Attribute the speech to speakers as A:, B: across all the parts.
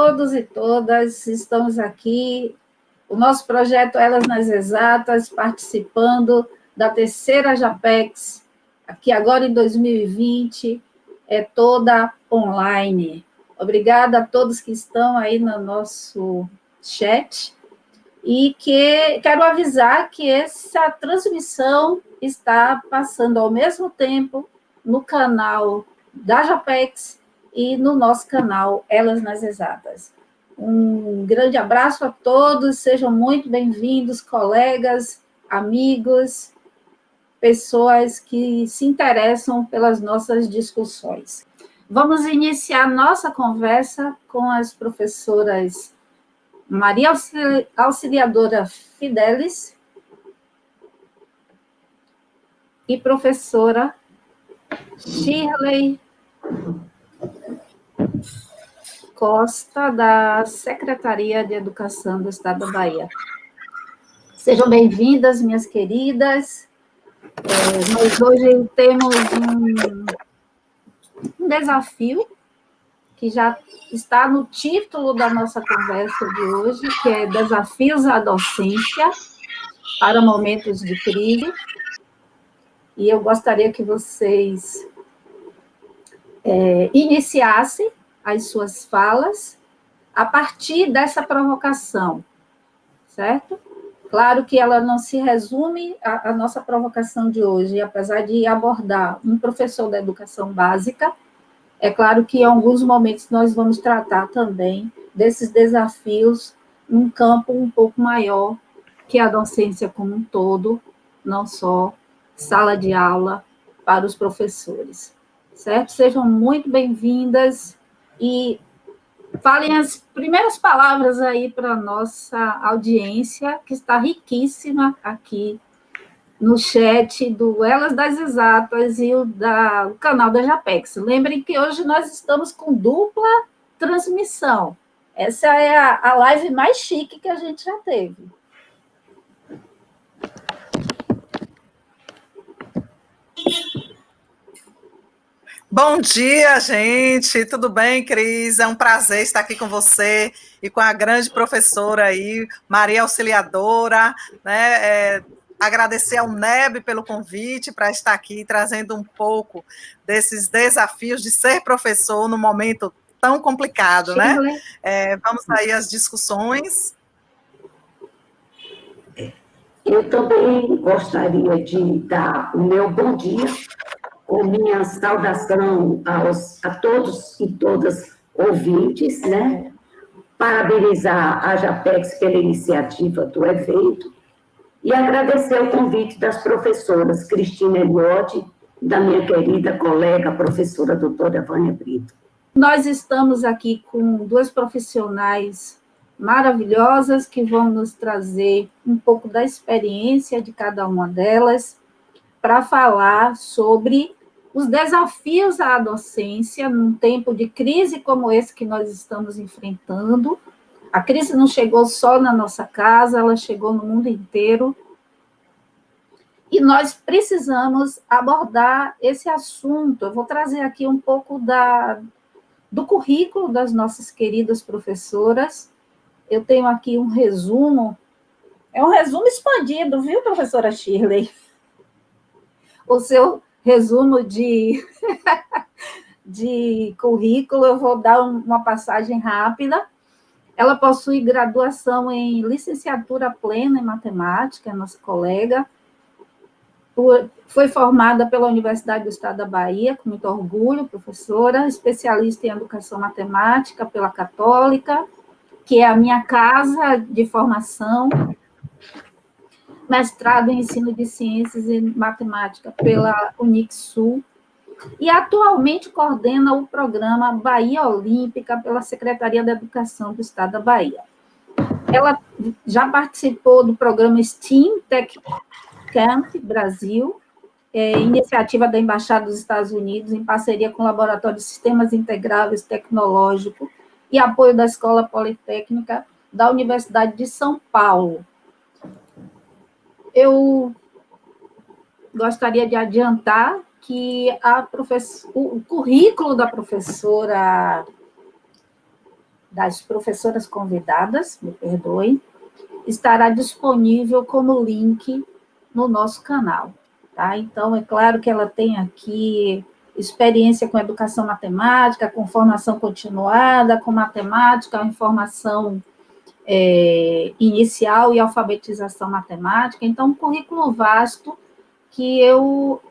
A: todos e todas, estamos aqui, o nosso projeto Elas nas Exatas, participando da terceira JAPEX, aqui agora em 2020, é toda online. Obrigada a todos que estão aí no nosso chat, e que quero avisar que essa transmissão está passando ao mesmo tempo no canal da JAPEX e no nosso canal Elas nas Exatas. Um grande abraço a todos, sejam muito bem-vindos, colegas, amigos, pessoas que se interessam pelas nossas discussões. Vamos iniciar nossa conversa com as professoras Maria Auxiliadora Fidelis e professora Shirley Costa, da Secretaria de Educação do Estado da Bahia. Sejam bem-vindas, minhas queridas. Nós hoje temos um desafio que já está no título da nossa conversa de hoje, que é Desafios à Docência para Momentos de Crise. E eu gostaria que vocês iniciassem as suas falas a partir dessa provocação, certo? Claro que ela não se resume à nossa provocação de hoje, apesar de abordar um professor da educação básica. É claro que em alguns momentos nós vamos tratar também desses desafios num campo um pouco maior que a docência como um todo, não só sala de aula para os professores, certo? Sejam muito bem-vindas e falem as primeiras palavras aí para a nossa audiência, que está riquíssima aqui no chat do Elas das Exatas e o canal da JAPEX. Lembrem que hoje nós estamos com dupla transmissão. Essa é a live mais chique que a gente já teve.
B: Bom dia, gente. Tudo bem, Cris? É um prazer estar aqui com você e com a grande professora aí, Maria Auxiliadora, né? Agradecer ao NEB pelo convite para estar aqui trazendo um pouco desses desafios de ser professor no momento tão complicado, né? Vamos aí às discussões.
C: Eu também gostaria de dar o meu bom dia, com minha saudação a todos e todas ouvintes, né? Parabenizar a JAPEX pela iniciativa do evento e agradecer o convite das professoras Cristina Eliotti, da minha querida colega, professora doutora Vânia Brito.
A: Nós estamos aqui com duas profissionais maravilhosas que vão nos trazer um pouco da experiência de cada uma delas para falar sobre os desafios à docência num tempo de crise como esse que nós estamos enfrentando. A crise não chegou só na nossa casa, ela chegou no mundo inteiro. E nós precisamos abordar esse assunto. Eu vou trazer aqui um pouco do currículo das nossas queridas professoras. Eu tenho aqui um resumo, é um resumo expandido, viu, professora Shirley? O seu resumo de currículo, eu vou dar uma passagem rápida. Ela possui graduação em licenciatura plena em matemática, nossa colega. Foi formada pela Universidade do Estado da Bahia, com muito orgulho, professora, especialista em educação matemática pela Católica, que é a minha casa de formação, mestrado em ensino de ciências e matemática pela Unixul, e atualmente coordena o programa Bahia Olímpica pela Secretaria da Educação do Estado da Bahia. Ela já participou do programa STEAM Tech Camp Brasil, iniciativa da Embaixada dos Estados Unidos, em parceria com o Laboratório de Sistemas Integráveis Tecnológico e apoio da Escola Politécnica da Universidade de São Paulo. Eu gostaria de adiantar que o currículo da professora das professoras convidadas, me perdoem, estará disponível como link no nosso canal, tá? Então, é claro que ela tem aqui experiência com educação matemática, com formação continuada, com matemática, informação inicial e alfabetização matemática. Então, um currículo vasto que eu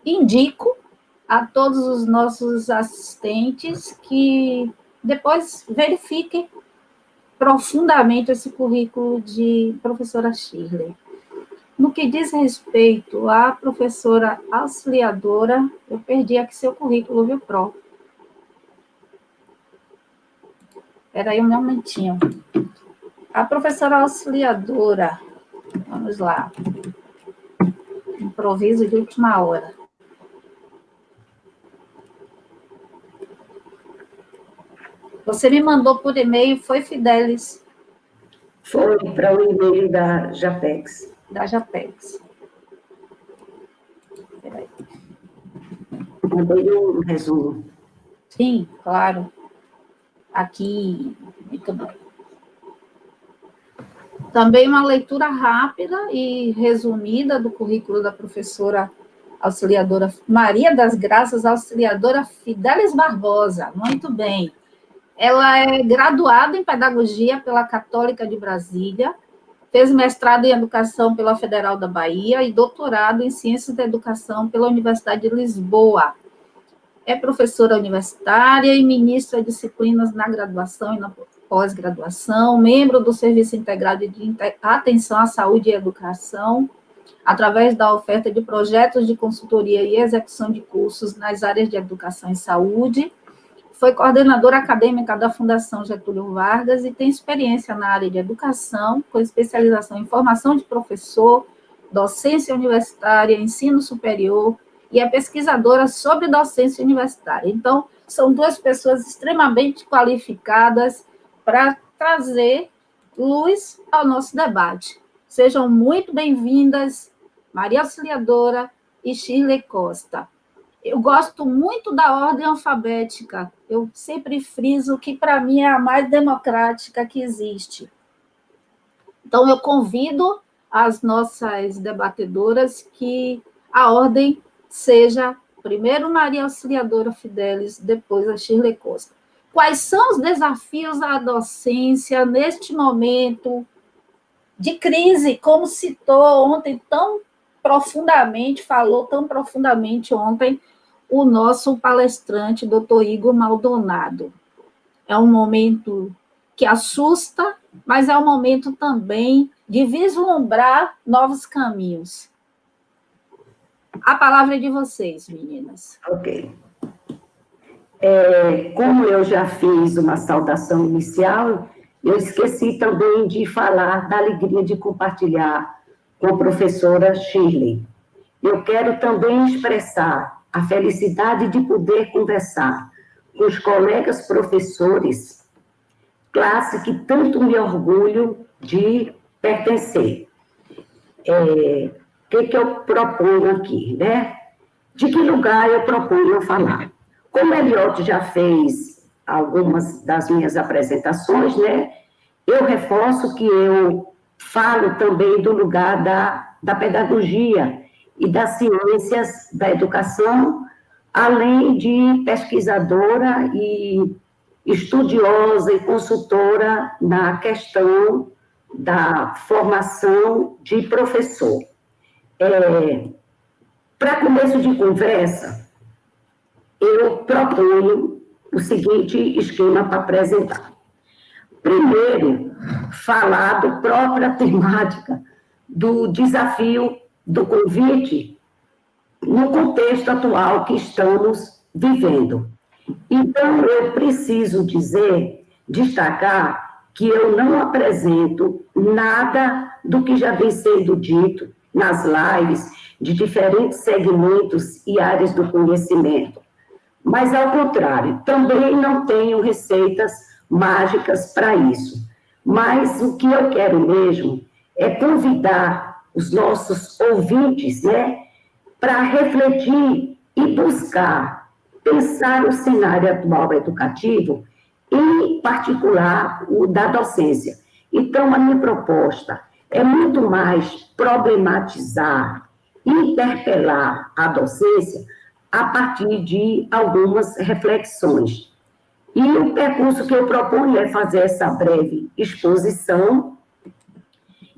A: indico a todos os nossos assistentes que depois verifiquem profundamente esse currículo de professora Shirley. No que diz respeito à professora auxiliadora, eu perdi aqui seu currículo, viu, Pro? Espera aí um momentinho. A professora auxiliadora, vamos lá. Improviso de última hora. Você me mandou por e-mail, foi, Fidelis?
C: Foi para o e-mail da JAPEX.
A: Da JAPEX. Peraí.
C: Mandei um resumo.
A: Sim, claro. Aqui, muito bem. Também uma leitura rápida e resumida do currículo da professora auxiliadora Maria das Graças, auxiliadora Fidelis Barbosa. Muito bem. Ela é graduada em Pedagogia pela Católica de Brasília, fez mestrado em Educação pela Federal da Bahia e doutorado em Ciências da Educação pela Universidade de Lisboa. É professora universitária e ministra disciplinas na graduação e na pós-graduação, membro do Serviço Integrado de Atenção à Saúde e Educação, através da oferta de projetos de consultoria e execução de cursos nas áreas de educação e saúde. Foi coordenadora acadêmica da Fundação Getúlio Vargas e tem experiência na área de educação, com especialização em formação de professor, docência universitária, ensino superior, e é pesquisadora sobre docência universitária. Então, são duas pessoas extremamente qualificadas para trazer luz ao nosso debate. Sejam muito bem-vindas, Maria Auxiliadora e Shirley Costa. Eu gosto muito da ordem alfabética, eu sempre friso que, para mim, é a mais democrática que existe. Então, eu convido as nossas debatedoras que a ordem seja primeiro Maria Auxiliadora Fidelis, depois a Shirley Costa. Quais são os desafios da docência neste momento de crise, como citou ontem tão profundamente, falou tão profundamente ontem o nosso palestrante, doutor Igor Maldonado. É um momento que assusta, mas é um momento também de vislumbrar novos caminhos. A palavra é de vocês, meninas.
C: Ok. Como eu já fiz uma saudação inicial, eu esqueci também de falar da alegria de compartilhar com a professora Shirley. Eu quero também expressar a felicidade de poder conversar com os colegas professores, classe que tanto me orgulho de pertencer. O que eu proponho aqui, né? De que lugar eu proponho falar? Como Eliot já fez algumas das minhas apresentações, né? Eu reforço que eu falo também do lugar da pedagogia e das ciências da educação, além de pesquisadora e estudiosa e consultora na questão da formação de professor. Para começo de conversa, eu proponho o seguinte esquema para apresentar. Primeiro, falar da própria temática do desafio do convite no contexto atual que estamos vivendo. Então, eu preciso destacar que eu não apresento nada do que já vem sendo dito nas lives de diferentes segmentos e áreas do conhecimento. Mas, ao contrário, também não tenho receitas mágicas para isso. Mas o que eu quero mesmo é convidar os nossos ouvintes, né, para refletir e buscar pensar o cenário atual educativo em particular o da docência. Então, a minha proposta é muito mais problematizar, interpelar a docência a partir de algumas reflexões. E o percurso que eu proponho é fazer essa breve exposição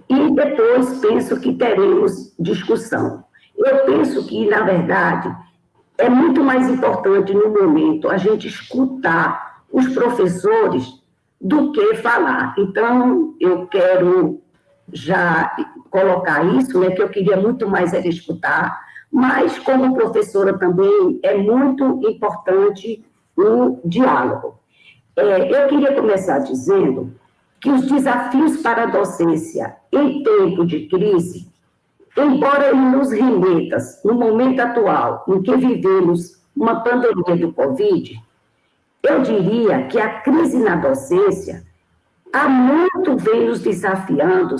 C: e depois penso que teremos discussão. Eu penso que, na verdade, é muito mais importante no momento a gente escutar os professores do que falar. Então, eu quero já colocar isso, né, que eu queria muito mais era escutar, mas como professora também é muito importante o diálogo. Eu queria começar dizendo que os desafios para a docência em tempo de crise, embora ele nos remeta, no momento atual, em que vivemos uma pandemia do Covid, eu diria que a crise na docência há muito vem nos desafiando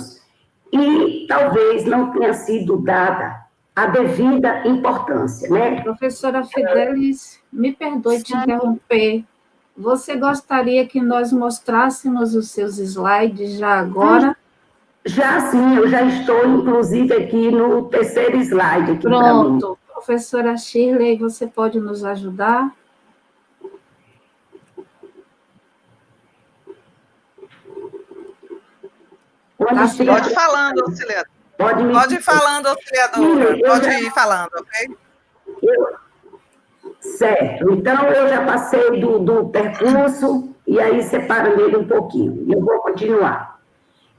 C: e talvez não tenha sido dada a devida importância, né?
A: Professora Fidelis, me perdoe te interromper. Você gostaria que nós mostrássemos os seus slides já agora?
C: Já sim, eu já estou, inclusive, aqui no terceiro slide. Aqui
A: pronto. Professora Shirley, você pode nos ajudar?
B: Pode ir falando, auxiliador. Pode ir falando, auxiliadora. Pode ir falando, ok?
C: Certo. Então, eu já passei do percurso e aí separo ele um pouquinho. Eu vou continuar.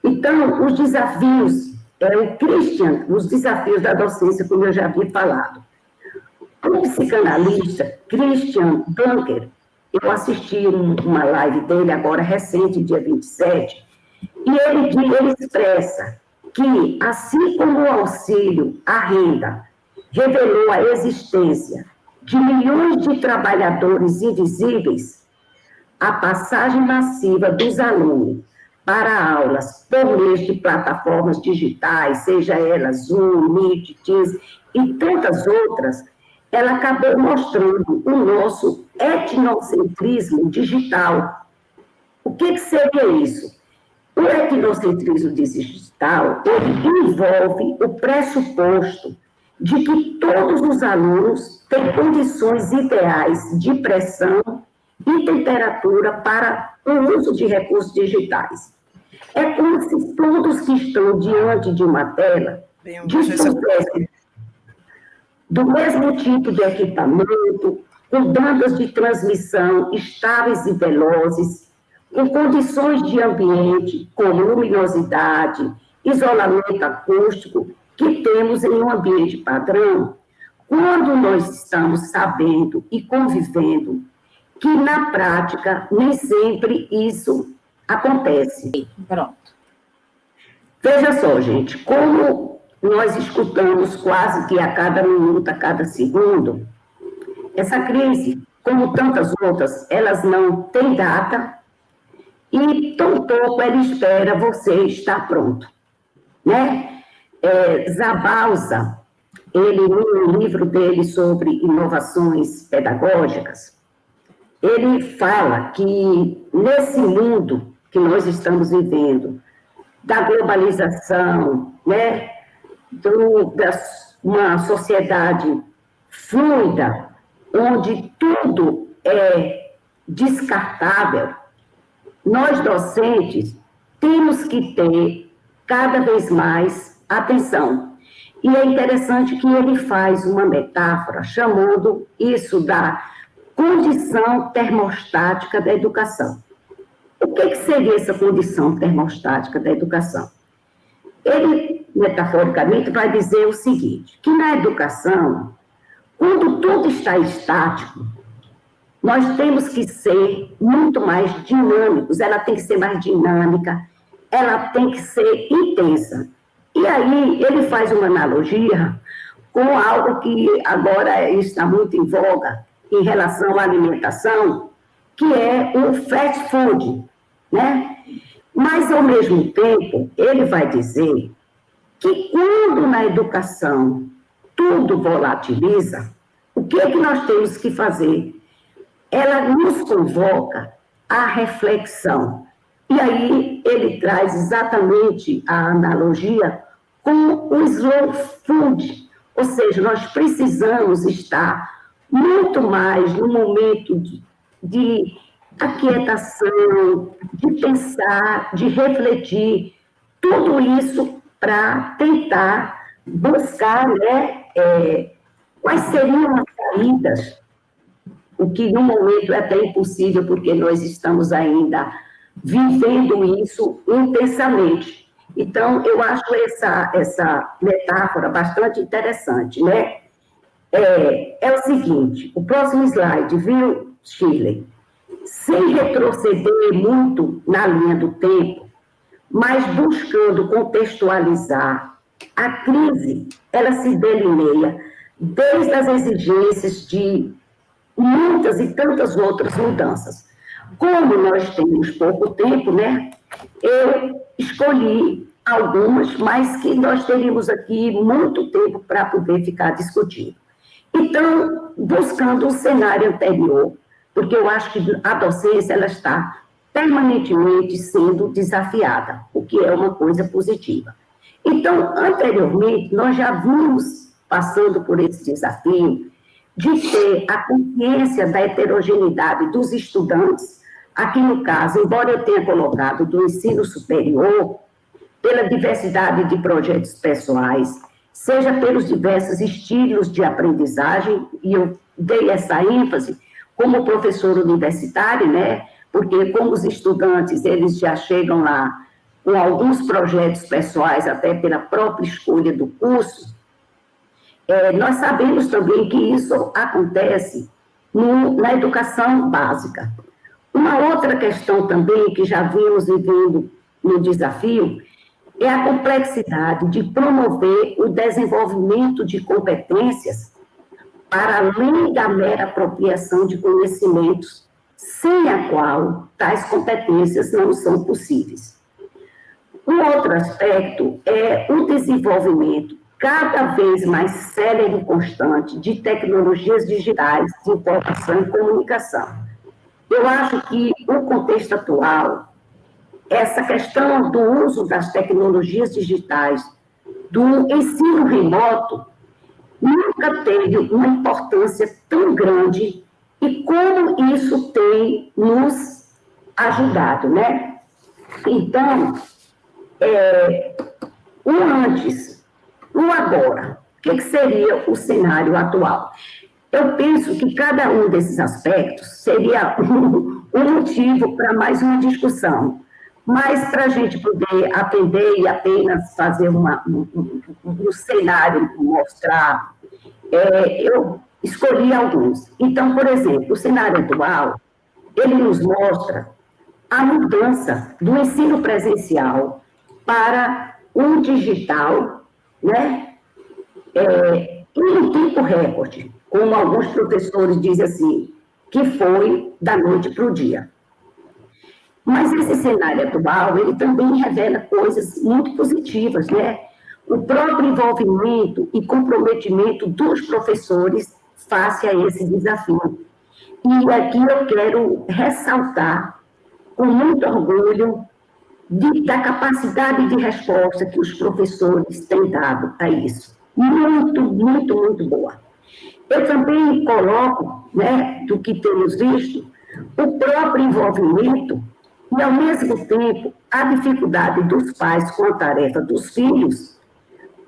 C: Então, os desafios, os desafios da docência, como eu já havia falado. O psicanalista Christian Dunker, eu assisti uma live dele agora recente, dia 27, e ele expressa que, assim como o auxílio à renda revelou a existência de milhões de trabalhadores invisíveis, a passagem massiva dos alunos para aulas por meio de plataformas digitais, seja elas Zoom, Meet, Teams e tantas outras, ela acabou mostrando o nosso etnocentrismo digital. O que seria isso? O etnocentrismo digital, ele envolve o pressuposto de que todos os alunos têm condições ideais de pressão e temperatura para o uso de recursos digitais. É como se todos que estão diante de uma tela dispusessem do mesmo tipo de equipamento, com bandas de transmissão estáveis e velozes, com condições de ambiente, como luminosidade, isolamento acústico, que temos em um ambiente padrão, quando nós estamos sabendo e convivendo que, na prática, nem sempre isso acontece.
A: Pronto.
C: Veja só, gente, como nós escutamos quase que a cada minuto, a cada segundo, essa crise, como tantas outras, elas não têm data e tampouco ela espera você estar pronto, né? Zabalza, ele, no livro dele sobre inovações pedagógicas, ele fala que nesse mundo que nós estamos vivendo, da globalização, né, uma sociedade fluida, onde tudo é descartável, nós docentes temos que ter cada vez mais atenção. E é interessante que ele faz uma metáfora chamando isso da condição termostática da educação. O que seria essa condição termostática da educação? Ele, metaforicamente, vai dizer o seguinte, que na educação, quando tudo está estático, nós temos que ser muito mais dinâmicos, ela tem que ser mais dinâmica, ela tem que ser intensa. E aí ele faz uma analogia com algo que agora está muito em voga em relação à alimentação, que é o fast food, né? Mas, ao mesmo tempo, ele vai dizer que quando na educação tudo volatiliza, o que é que nós temos que fazer? Ela nos convoca a reflexão. E aí ele traz exatamente a analogia com o slow food, ou seja, nós precisamos estar muito mais no momento de aquietação, de pensar, de refletir, tudo isso para tentar buscar, né, quais seriam as saídas, o que no momento é até impossível, porque nós estamos ainda vivendo isso intensamente. Então, eu acho essa metáfora bastante interessante, né? É o seguinte, o próximo slide, viu, Shirley? Sem retroceder muito na linha do tempo, mas buscando contextualizar, a crise, ela se delineia desde as exigências de muitas e tantas outras mudanças. Como nós temos pouco tempo, né, eu escolhi algumas, mas que nós teríamos aqui muito tempo para poder ficar discutindo. Então, buscando um cenário anterior, porque eu acho que a docência ela está permanentemente sendo desafiada, o que é uma coisa positiva. Então, anteriormente, nós já vimos passando por esse desafio de ter a consciência da heterogeneidade dos estudantes, aqui no caso, embora eu tenha colocado do ensino superior, pela diversidade de projetos pessoais, seja pelos diversos estilos de aprendizagem, e eu dei essa ênfase como professor universitário, né, porque como os estudantes, eles já chegam lá com alguns projetos pessoais, até pela própria escolha do curso, nós sabemos também que isso acontece na educação básica. Uma outra questão também que já vimos vivendo no desafio é a complexidade de promover o desenvolvimento de competências para além da mera apropriação de conhecimentos, sem a qual tais competências não são possíveis. Um outro aspecto é o desenvolvimento cada vez mais célere e constante de tecnologias digitais de informação e comunicação. Eu acho que o contexto atual, essa questão do uso das tecnologias digitais, do ensino remoto, nunca teve uma importância tão grande e como isso tem nos ajudado, né? Então, o antes, o agora, o que seria o cenário atual? Eu penso que cada um desses aspectos seria um motivo para mais uma discussão, mas para a gente poder aprender e apenas fazer um cenário, mostrar, eu escolhi alguns. Então, por exemplo, o cenário atual, ele nos mostra a mudança do ensino presencial para um digital, né? Em um tempo recorde, como alguns professores dizem assim, que foi da noite para o dia. Mas esse cenário atual, ele também revela coisas muito positivas, né? O próprio envolvimento e comprometimento dos professores face a esse desafio. E aqui eu quero ressaltar, com muito orgulho, da capacidade de resposta que os professores têm dado a isso. Muito, muito, muito boa. Eu também coloco, né, do que temos visto, o próprio envolvimento e, ao mesmo tempo, a dificuldade dos pais com a tarefa dos filhos,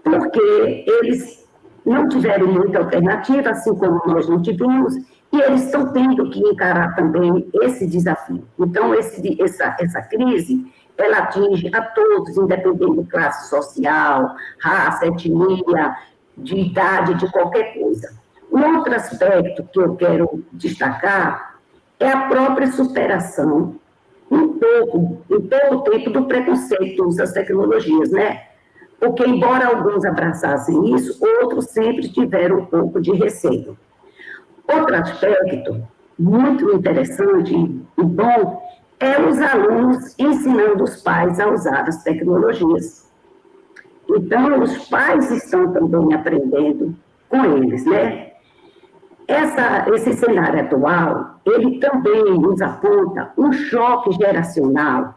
C: porque eles não tiveram muita alternativa, assim como nós não tivemos, e eles estão tendo que encarar também esse desafio. Então, essa crise, ela atinge a todos, independente de classe social, raça, etnia, de idade, de qualquer coisa. Um outro aspecto que eu quero destacar é a própria superação, em pouco tempo, do preconceito das tecnologias, né? Porque, embora alguns abraçassem isso, outros sempre tiveram um pouco de receio. Outro aspecto muito interessante e bom é os alunos ensinando os pais a usar as tecnologias. Então, os pais estão também aprendendo com eles, né? Esse cenário atual, ele também nos aponta um choque geracional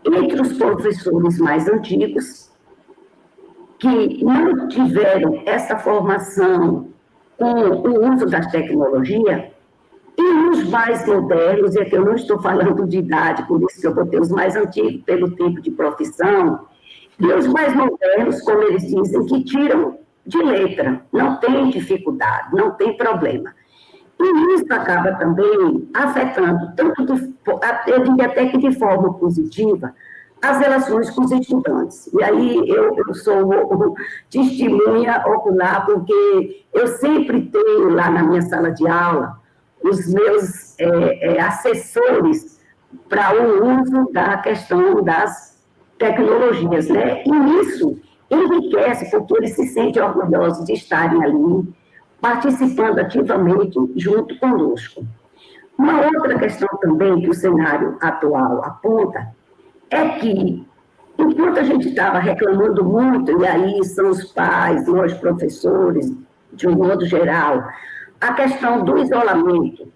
C: entre os professores mais antigos, que não tiveram essa formação com o uso das tecnologias, e os mais modernos, e aqui eu não estou falando de idade, por isso que eu botei os mais antigos pelo tipo de profissão, e os mais modernos, como eles dizem, que tiram de letra, não tem dificuldade, não tem problema. E isso acaba também afetando, eu diria até que de forma positiva, as relações com os estudantes. E aí eu sou testemunha ocular, porque eu sempre tenho lá na minha sala de aula os meus assessores para o uso da questão das tecnologias, né? E isso enriquece, porque eles se sentem orgulhosos de estarem ali, participando ativamente junto conosco. Uma outra questão também que o cenário atual aponta é que, enquanto a gente estava reclamando muito, e aí são os pais, nós professores, de um modo geral, a questão do isolamento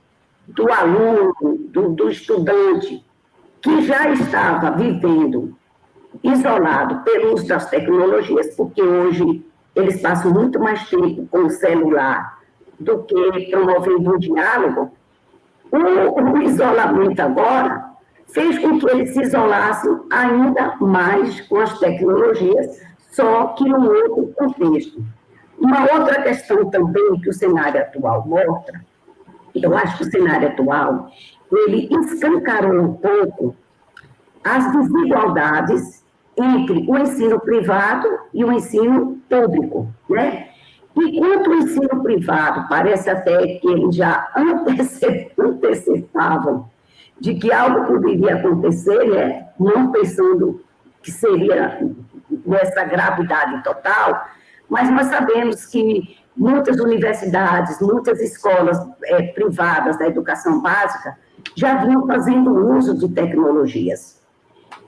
C: do aluno, do estudante, que já estava vivendo isolado pelo uso das tecnologias, porque hoje eles passam muito mais tempo com o celular do que promovendo um diálogo, o isolamento agora fez com que eles se isolassem ainda mais com as tecnologias, só que num outro contexto. Uma outra questão também que o cenário atual mostra, eu acho que o cenário atual, ele escancarou um pouco as desigualdades entre o ensino privado e o ensino público, né? Enquanto o ensino privado parece até que eles já antecipavam de que algo poderia acontecer, né? Não pensando que seria nessa gravidade total, mas nós sabemos que muitas universidades, muitas escolas privadas da educação básica já vinham fazendo uso de tecnologias.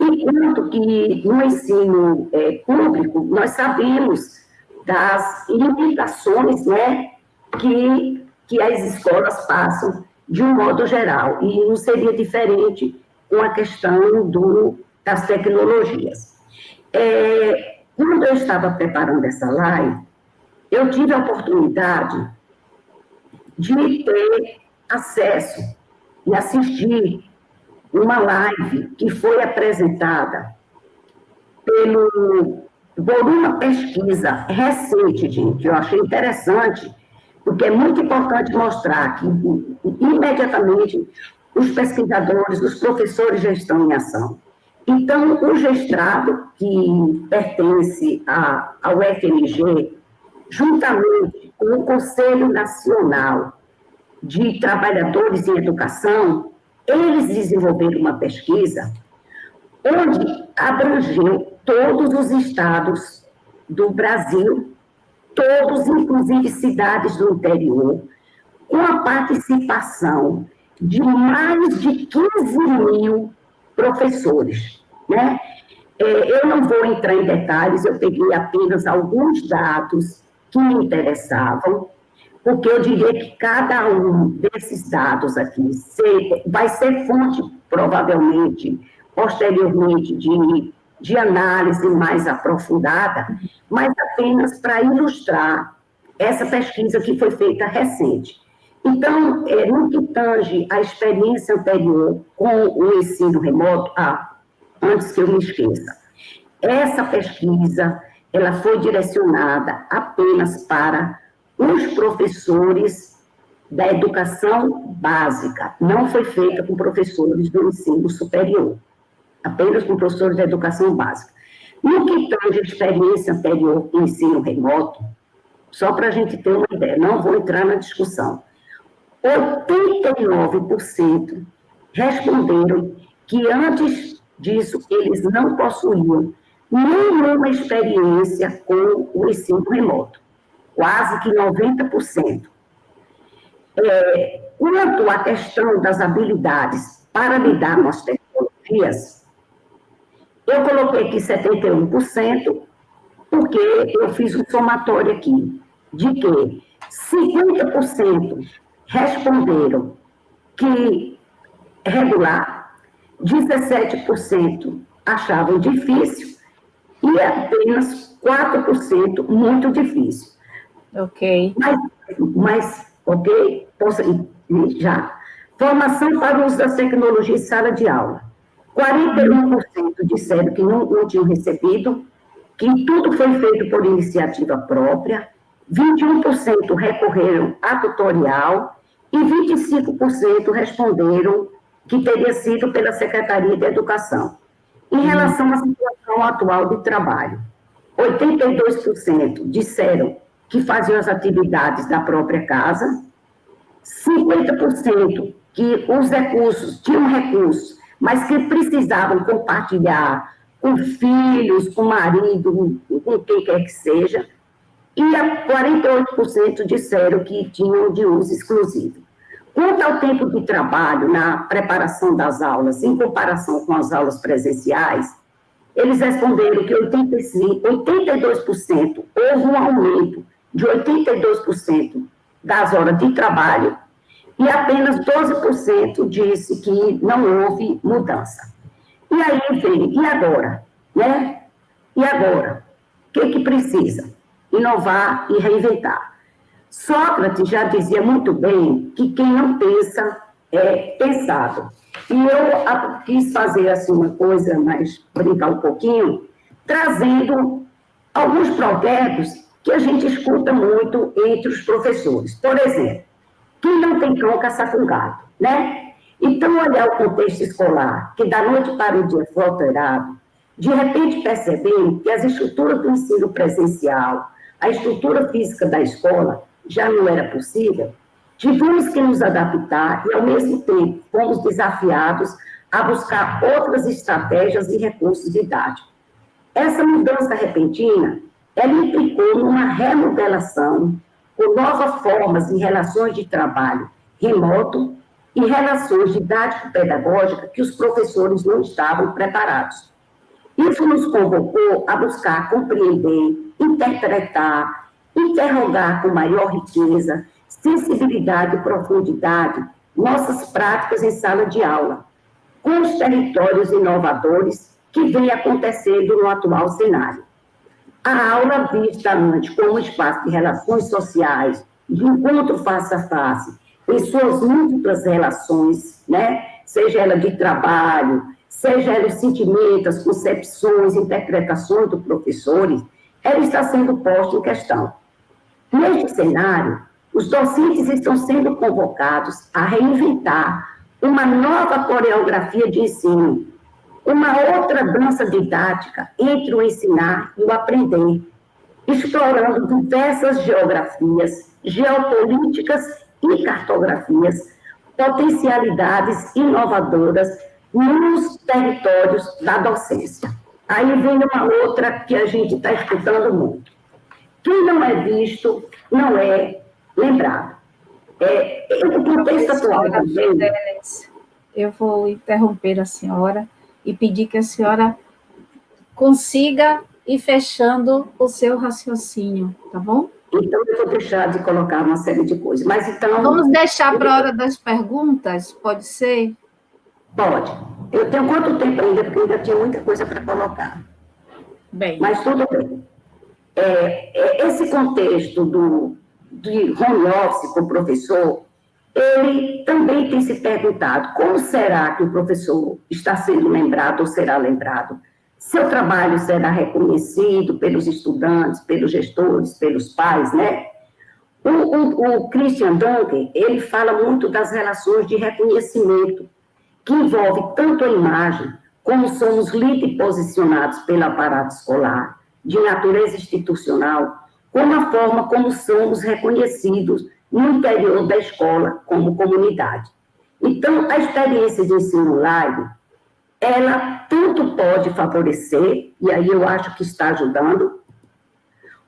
C: Enquanto que no ensino público, nós sabemos das limitações, né, que as escolas passam de um modo geral, e não seria diferente com a questão das tecnologias. Quando eu estava preparando essa live, eu tive a oportunidade de ter acesso e assistir uma live que foi apresentada por uma pesquisa recente, gente, que eu achei interessante, porque é muito importante mostrar que, imediatamente, os pesquisadores, os professores já estão em ação. Então, o Gestrado, que pertence ao FMG, juntamente com o Conselho Nacional de Trabalhadores em Educação, eles desenvolveram uma pesquisa onde abrangeu todos os estados do Brasil, todos, inclusive cidades do interior, com a participação de mais de 15 mil professores, né? Eu não vou entrar em detalhes, eu peguei apenas alguns dados que me interessavam, porque eu diria que cada um desses dados aqui vai ser fonte, provavelmente, posteriormente, de análise mais aprofundada, mas apenas para ilustrar essa pesquisa que foi feita recente. Então, no que tange a experiência anterior com o ensino remoto, antes que eu me esqueça, essa pesquisa ela foi direcionada apenas para os professores da educação básica, não foi feita com professores do ensino superior, apenas com professores da educação básica. No que tange a experiência anterior com o ensino remoto, só para a gente ter uma ideia, não vou entrar na discussão, 89% responderam que antes disso eles não possuíam nenhuma experiência com o ensino remoto, quase que 90%. Quanto à questão das habilidades para lidar com as tecnologias, eu coloquei aqui 71%, porque eu fiz um somatório aqui, de que 50% responderam que regular, 17% achavam difícil e apenas 4% muito difícil.
A: Ok.
C: Ok, posso ir já. Formação para o uso das tecnologias em sala de aula. 41% disseram que não tinham recebido, que tudo foi feito por iniciativa própria, 21% recorreram a tutorial e 25% responderam que teria sido pela Secretaria de Educação. Em relação à situação atual de trabalho, 82% disseram que faziam as atividades da própria casa, 50% que os recursos, tinham recursos, mas que precisavam compartilhar com filhos, com marido, com quem quer que seja, e 48% disseram que tinham de uso exclusivo. Quanto ao tempo de trabalho na preparação das aulas, em comparação com as aulas presenciais, eles responderam que 82% houve um aumento de 82% das horas de trabalho e apenas 12% disse que não houve mudança. E aí vem, e agora? Né? E agora? O que precisa? Inovar e reinventar. Sócrates já dizia muito bem que quem não pensa é pensado. E eu quis fazer assim uma coisa, mas brincar um pouquinho, trazendo alguns provérbios que a gente escuta muito entre os professores. Por exemplo, quem não tem cão caça com gato, né? Então, olhar o contexto escolar, que da noite para o dia foi alterado, de repente percebendo que as estruturas do ensino presencial, a estrutura física da escola já não era possível, tivemos que nos adaptar e, ao mesmo tempo, fomos desafiados a buscar outras estratégias e recursos didáticos. Essa mudança repentina, ela implicou numa remodelação com novas formas e relações de trabalho remoto e relações didático-pedagógicas que os professores não estavam preparados. Isso nos convocou a buscar compreender, interpretar, interrogar com maior riqueza, sensibilidade e profundidade nossas práticas em sala de aula, com os territórios inovadores que vem acontecendo no atual cenário. A aula vista antes como um espaço de relações sociais, de encontro face a face, em suas múltiplas relações, né? Seja ela de trabalho, seja ela os sentimentos, as concepções, interpretações dos professores, ela está sendo posta em questão. Neste cenário, os docentes estão sendo convocados a reinventar uma nova coreografia de ensino, uma outra dança didática entre o ensinar e o aprender, explorando diversas geografias, geopolíticas e cartografias, potencialidades inovadoras nos territórios da docência. Aí vem uma outra que a gente está escutando muito. Quem não é visto, não é lembrado. No contexto atual também...
A: Eu vou interromper a senhora e pedir que a senhora consiga ir fechando o seu raciocínio, tá bom?
C: Então, eu vou deixar de colocar uma série de coisas. Mas então...
A: Vamos deixar para a hora das perguntas, pode ser?
C: Pode. Eu tenho quanto tempo ainda, porque eu ainda tinha muita coisa para colocar.
A: Bem.
C: Mas tudo bem. Esse contexto de home office com o professor, ele também tem se perguntado como será que o professor está sendo lembrado ou será lembrado? Seu trabalho será reconhecido pelos estudantes, pelos gestores, pelos pais, né? O Christian Dunker, ele fala muito das relações de reconhecimento, que envolve tanto a imagem, como somos lidos e posicionados pelo aparato escolar, de natureza institucional, como a forma como somos reconhecidos no interior da escola como comunidade. Então, a experiência de ensino live, ela tanto pode favorecer, e aí eu acho que está ajudando,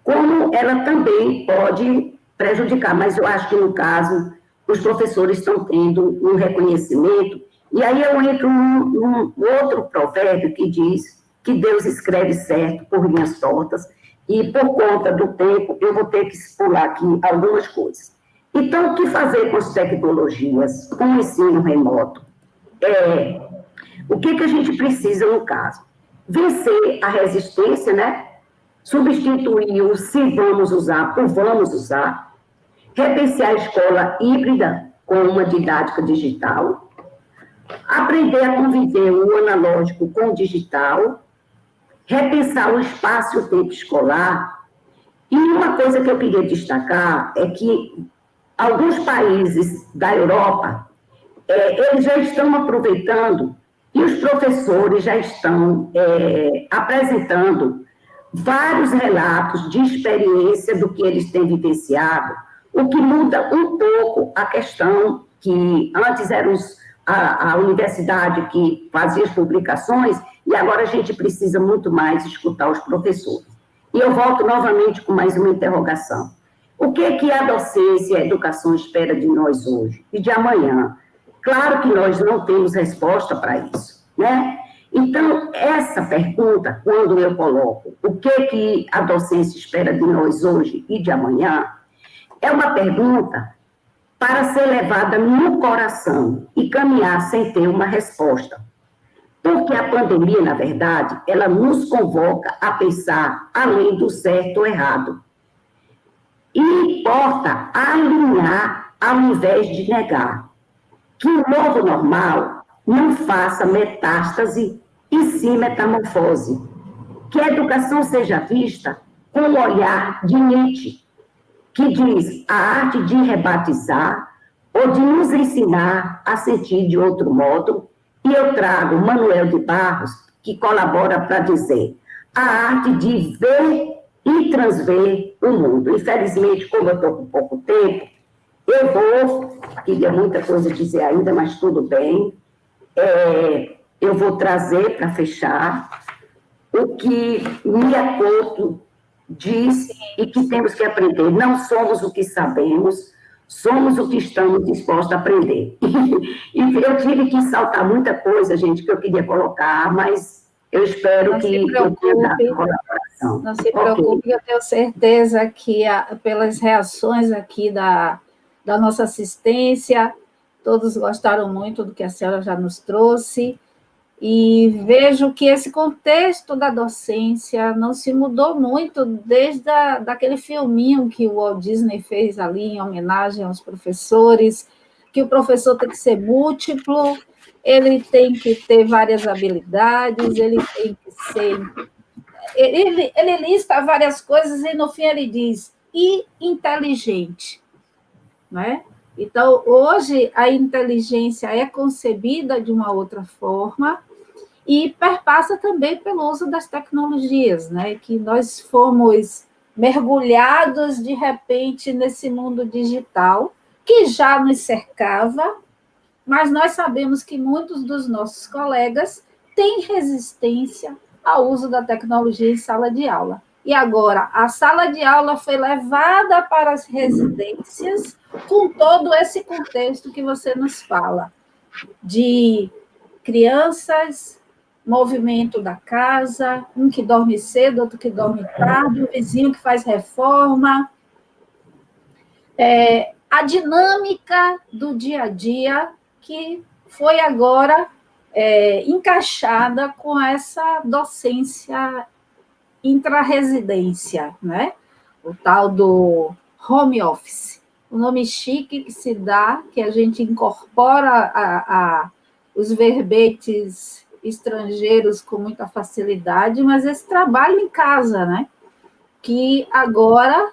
C: como ela também pode prejudicar, mas eu acho que, no caso, os professores estão tendo um reconhecimento, e aí eu entro num outro provérbio que diz que Deus escreve certo por linhas tortas, e por conta do tempo eu vou ter que pular aqui algumas coisas. Então, o que fazer com as tecnologias, com o ensino remoto? O que a gente precisa, no caso? Vencer a resistência, né? Substituir o se vamos usar por vamos usar, repensar a escola híbrida com uma didática digital, aprender a conviver o analógico com o digital, repensar o espaço e o tempo escolar. E uma coisa que eu queria destacar é que alguns países da Europa, eles já estão aproveitando e os professores já estão apresentando vários relatos de experiência do que eles têm vivenciado, o que muda um pouco a questão que antes era a universidade que fazia as publicações, e agora a gente precisa muito mais escutar os professores. E eu volto novamente com mais uma interrogação. O que a docência e a educação espera de nós hoje e de amanhã? Claro que nós não temos resposta para isso, né? Então, essa pergunta, quando eu coloco o que a docência espera de nós hoje e de amanhã, é uma pergunta para ser levada no coração e caminhar sem ter uma resposta. Porque a pandemia, na verdade, ela nos convoca a pensar além do certo ou errado. E importa alinhar ao invés de negar. Que o novo normal não faça metástase e sim metamorfose. Que a educação seja vista com o olhar de Nietzsche, que diz a arte de rebatizar ou de nos ensinar a sentir de outro modo. E eu trago Manuel de Barros, que colabora para dizer a arte de ver e transver o mundo. Infelizmente, como eu estou com pouco tempo, queria muita coisa dizer ainda, mas tudo bem. Eu vou trazer para fechar o que Miyakoto diz e que temos que aprender. Não somos o que sabemos, somos o que estamos dispostos a aprender. E eu tive que saltar muita coisa, gente, que eu queria colocar, mas eu espero que eu tenha dado colaboração.
A: Não se preocupe, eu tenho certeza que pelas reações aqui da nossa assistência, todos gostaram muito do que a senhora já nos trouxe, e vejo que esse contexto da docência não se mudou muito desde daquele filminho que o Walt Disney fez ali em homenagem aos professores, que o professor tem que ser múltiplo, ele tem que ter várias habilidades, ele tem que ser... Ele lista várias coisas e, no fim, ele diz, e inteligente, não é? Então, hoje, a inteligência é concebida de uma outra forma e perpassa também pelo uso das tecnologias, né? Que nós fomos mergulhados, de repente, nesse mundo digital, que já nos cercava, mas nós sabemos que muitos dos nossos colegas têm resistência ao uso da tecnologia em sala de aula. E agora, a sala de aula foi levada para as residências com todo esse contexto que você nos fala, de crianças, movimento da casa, um que dorme cedo, outro que dorme tarde, o vizinho que faz reforma. A dinâmica do dia a dia que foi agora encaixada com essa docência intrarresidência, né? O tal do home office, o nome chique que se dá, que a gente incorpora os verbetes estrangeiros com muita facilidade, mas esse trabalho em casa, né? Que agora,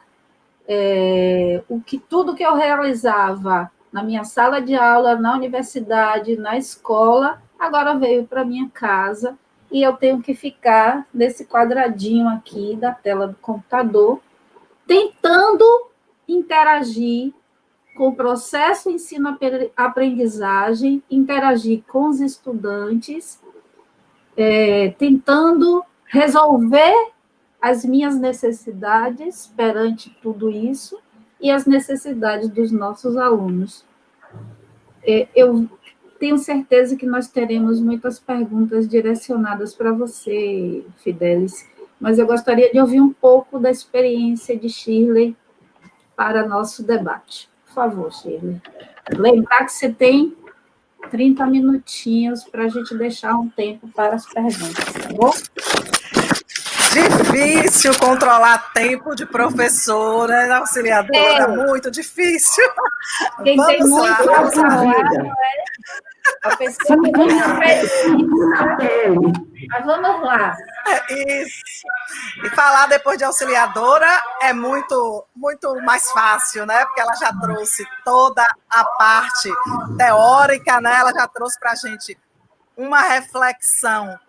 A: tudo que eu realizava na minha sala de aula, na universidade, na escola, agora veio para minha casa, e eu tenho que ficar nesse quadradinho aqui da tela do computador, tentando interagir com o processo ensino-aprendizagem, interagir com os estudantes, tentando resolver as minhas necessidades perante tudo isso e as necessidades dos nossos alunos. Eu tenho certeza que nós teremos muitas perguntas direcionadas para você, Fidelis, mas eu gostaria de ouvir um pouco da experiência de Shirley para nosso debate. Por favor, Shirley. Lembrar que você tem 30 minutinhos para a gente deixar um tempo para as perguntas, tá bom?
B: Difícil controlar tempo de professora, né, auxiliadora, muito difícil.
A: Quem
B: Vamos
A: tem muito
B: lá.
A: a falar, não é? A pessoa que não mas vamos lá.
B: Isso. E falar depois de auxiliadora é muito, muito mais fácil, né? Porque ela já trouxe toda a parte teórica, né? Ela já trouxe para a gente uma reflexão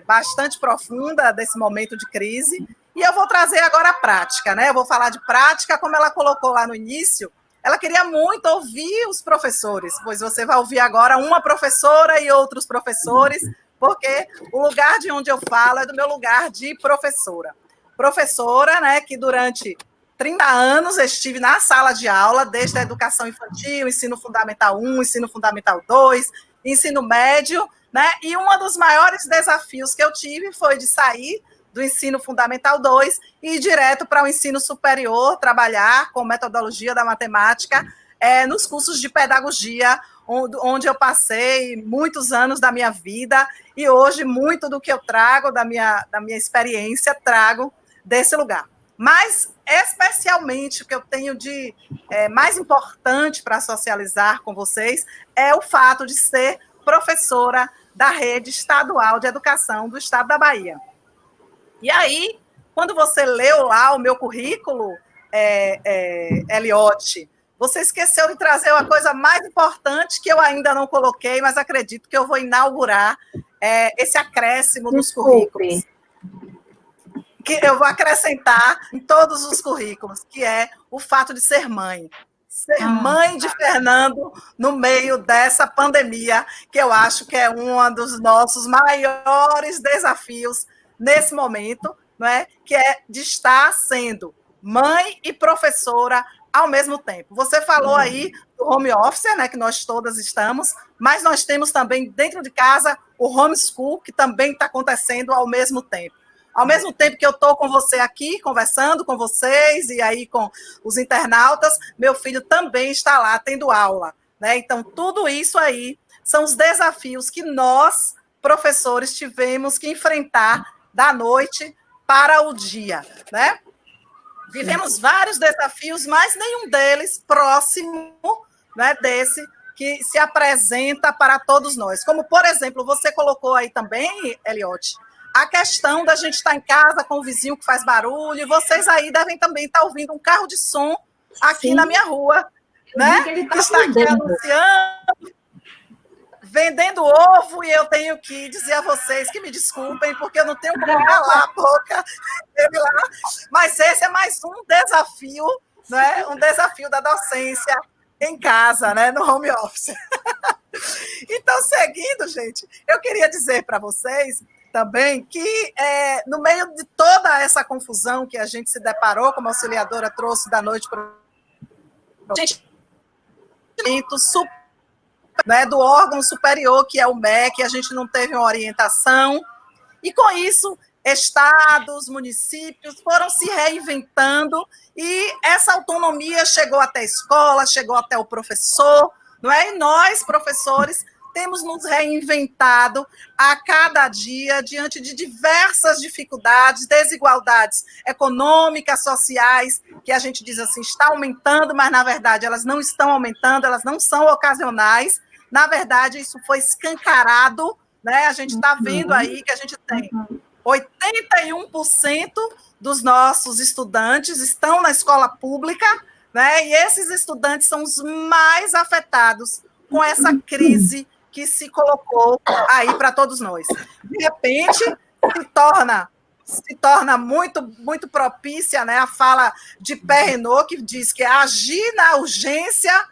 B: bastante profunda desse momento de crise. E eu vou trazer agora a prática, né? Eu vou falar de prática, como ela colocou lá no início. Ela queria muito ouvir os professores, pois você vai ouvir agora uma professora e outros professores, porque o lugar de onde eu falo é do meu lugar de professora. Professora, né, que durante 30 anos estive na sala de aula, desde a educação infantil, ensino fundamental 1, ensino fundamental 2, ensino médio, né? E um dos maiores desafios que eu tive foi de sair do ensino fundamental 2 e ir direto para o ensino superior, trabalhar com metodologia da matemática nos cursos de pedagogia, onde eu passei muitos anos da minha vida, e hoje muito do que eu trago, da minha experiência, trago desse lugar. Mas, especialmente, o que eu tenho de mais importante para socializar com vocês é o fato de ser professora da Rede Estadual de Educação do Estado da Bahia. E aí, quando você leu lá o meu currículo, Eliote, você esqueceu de trazer uma coisa mais importante que eu ainda não coloquei, mas acredito que eu vou inaugurar esse acréscimo nos currículos. Que eu vou acrescentar em todos os currículos, que é o fato de ser mãe. Ser mãe de Fernando no meio dessa pandemia, que eu acho que é um dos nossos maiores desafios nesse momento, não é? Que é de estar sendo mãe e professora ao mesmo tempo. Você falou aí do home office, né, que nós todas estamos, mas nós temos também dentro de casa o homeschool, que também está acontecendo ao mesmo tempo. Ao mesmo tempo que eu estou com você aqui, conversando com vocês e aí com os internautas, meu filho também está lá tendo aula, né? Então, tudo isso aí são os desafios que nós, professores, tivemos que enfrentar da noite para o dia, né? Vivemos vários desafios, mas nenhum deles próximo, né, desse que se apresenta para todos nós. Como, por exemplo, você colocou aí também, Eliote, a questão da gente estar em casa com o vizinho que faz barulho, e vocês aí devem também estar ouvindo um carro de som aqui
A: Sim.
B: Na minha rua, né? Que está aqui anunciando, vendendo ovo, e eu tenho que dizer a vocês que me desculpem, porque eu não tenho como calar a boca dele lá, mas esse é mais um desafio, né? Um desafio da docência em casa, né? No home office. Então, seguindo, gente, eu queria dizer para vocês também que no meio de toda essa confusão que a gente se deparou, como a auxiliadora trouxe da noite para a gente, né, do órgão superior, que é o MEC, a gente não teve uma orientação, e com isso, estados, municípios foram se reinventando, e essa autonomia chegou até a escola, chegou até o professor, não é? E nós, professores, temos nos reinventado a cada dia diante de diversas dificuldades, desigualdades econômicas, sociais, que a gente diz assim, está aumentando, mas, na verdade, elas não estão aumentando, elas não são ocasionais. Na verdade, isso foi escancarado, né? A gente está vendo aí que a gente tem 81% dos nossos estudantes estão na escola pública, né? E esses estudantes são os mais afetados com essa crise que se colocou aí para todos nós. De repente, se torna muito, muito propícia, né, a fala de Perrenot, que diz que agir na urgência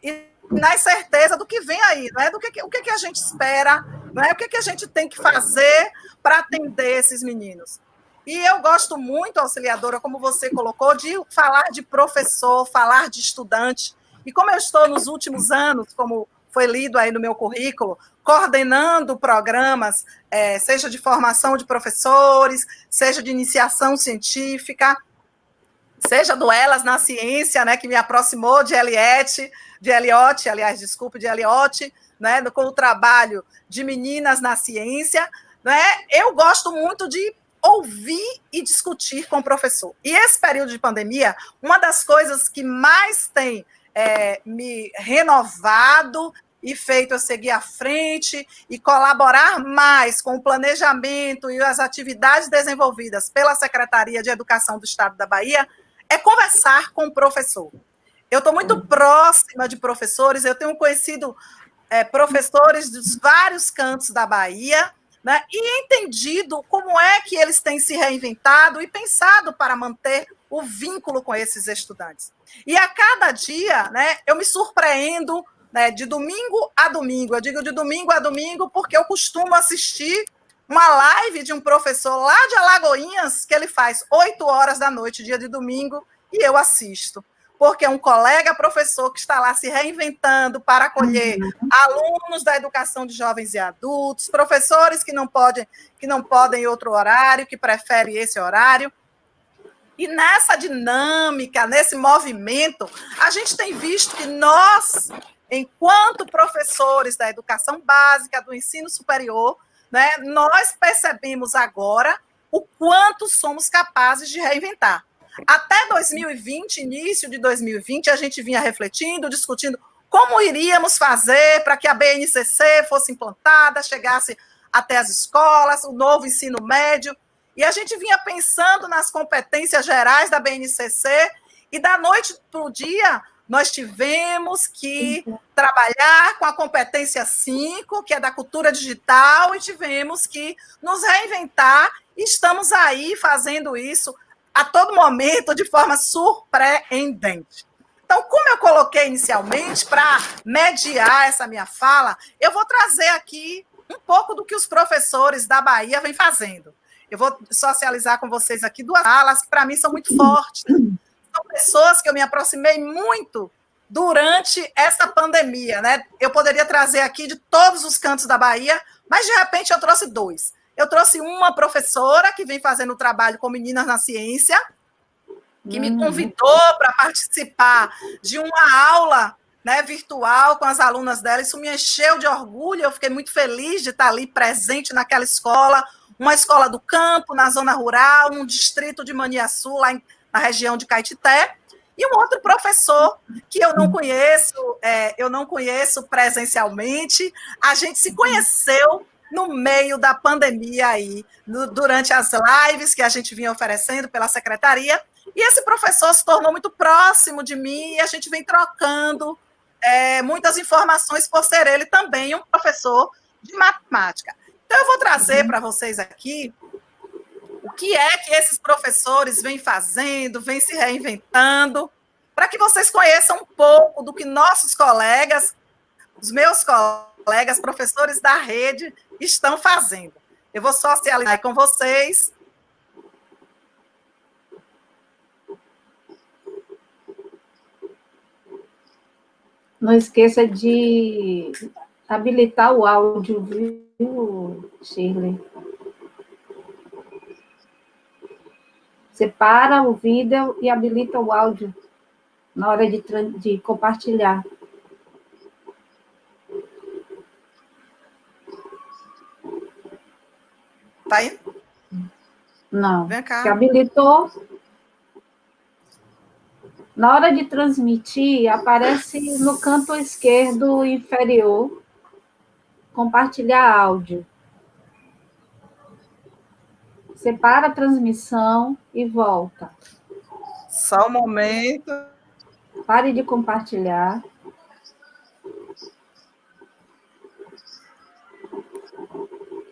B: e na certeza do que vem aí, não é? O que a gente espera, não é? O que a gente tem que fazer para atender esses meninos. E eu gosto muito, auxiliadora, como você colocou, de falar de professor, falar de estudante. E como eu estou nos últimos anos, como foi lido aí no meu currículo, coordenando programas, seja de formação de professores, seja de iniciação científica, seja do Elas na Ciência, né, que me aproximou de Eliot, né, com o trabalho de Meninas na Ciência, né, eu gosto muito de ouvir e discutir com o professor. E esse período de pandemia, uma das coisas que mais tem me renovado e feito eu seguir à frente e colaborar mais com o planejamento e as atividades desenvolvidas pela Secretaria de Educação do Estado da Bahia, é conversar com o professor. Eu estou muito próxima de professores, eu tenho conhecido professores dos vários cantos da Bahia, né, e entendido como é que eles têm se reinventado e pensado para manter o vínculo com esses estudantes. E a cada dia, né, eu me surpreendo, né, de domingo a domingo. Eu digo de domingo a domingo porque eu costumo assistir uma live de um professor lá de Alagoinhas, que ele faz 8 horas da noite, dia de domingo, e eu assisto. Porque é um colega professor que está lá se reinventando para acolher alunos da educação de jovens e adultos, professores que não podem em outro horário, que preferem esse horário. E nessa dinâmica, nesse movimento, a gente tem visto que nós, enquanto professores da educação básica, do ensino superior, né, nós percebemos agora o quanto somos capazes de reinventar. Até 2020, início de 2020, a gente vinha refletindo, discutindo como iríamos fazer para que a BNCC fosse implantada, chegasse até as escolas, o novo ensino médio, e a gente vinha pensando nas competências gerais da BNCC, e da noite para o dia, nós tivemos que trabalhar com a competência 5, que é da cultura digital, e tivemos que nos reinventar, e estamos aí fazendo isso a todo momento, de forma surpreendente. Então, como eu coloquei inicialmente, para mediar essa minha fala, eu vou trazer aqui um pouco do que os professores da Bahia vêm fazendo. Eu vou socializar com vocês aqui 2 falas que, para mim, são muito fortes. São pessoas que eu me aproximei muito durante essa pandemia, né? Eu poderia trazer aqui de todos os cantos da Bahia, mas, de repente, eu trouxe 2. Eu trouxe uma professora que vem fazendo trabalho com Meninas na Ciência, que me convidou para participar de uma aula, né, virtual com as alunas dela. Isso me encheu de orgulho, eu fiquei muito feliz de estar ali presente naquela escola, uma escola do campo, na zona rural, num distrito de Maniaçu, lá na região de Caetité, e um outro professor que eu não conheço presencialmente. A gente se conheceu no meio da pandemia aí, durante as lives que a gente vinha oferecendo pela secretaria, e esse professor se tornou muito próximo de mim, e a gente vem trocando muitas informações, por ser ele também um professor de matemática. Então, eu vou trazer para vocês aqui o que é que esses professores vêm fazendo, vêm se reinventando, para que vocês conheçam um pouco do que nossos colegas, os meus colegas, professores da rede, estão fazendo. Eu vou socializar com vocês.
A: Não esqueça de habilitar o áudio, viu, Shirley? Separa o vídeo e habilita o áudio na hora de compartilhar.
B: Tá aí?
A: Não.
B: Vem cá.
A: Se habilitou. Na hora de transmitir, aparece no canto esquerdo inferior, compartilhar áudio. Separa a transmissão e volta.
B: Só um momento.
A: Pare de compartilhar.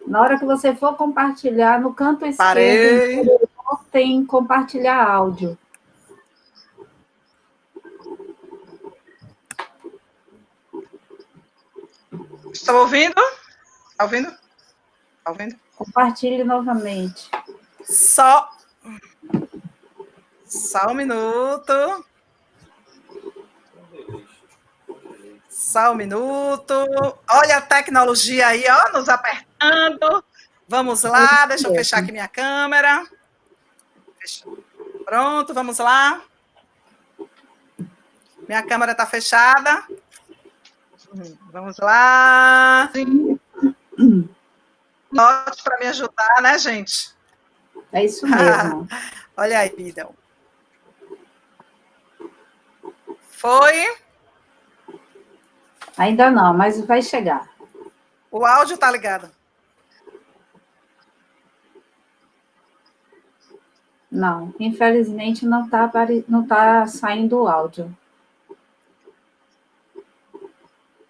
A: Na hora que você for compartilhar, no canto esquerdo tem compartilhar áudio.
B: Estão ouvindo? Está ouvindo? Está ouvindo?
A: Compartilhe novamente.
B: Só um minuto. Só um minuto. Olha a tecnologia aí, ó, nos apertando. Vamos lá, deixa eu fechar aqui minha câmera. Pronto, vamos lá. Minha câmera está fechada. Vamos lá. Note para me ajudar, né, gente?
A: É isso mesmo.
B: Olha aí, Bidel. Foi?
A: Ainda não, mas vai chegar.
B: O áudio está ligado?
A: Não, infelizmente não tá saindo o áudio.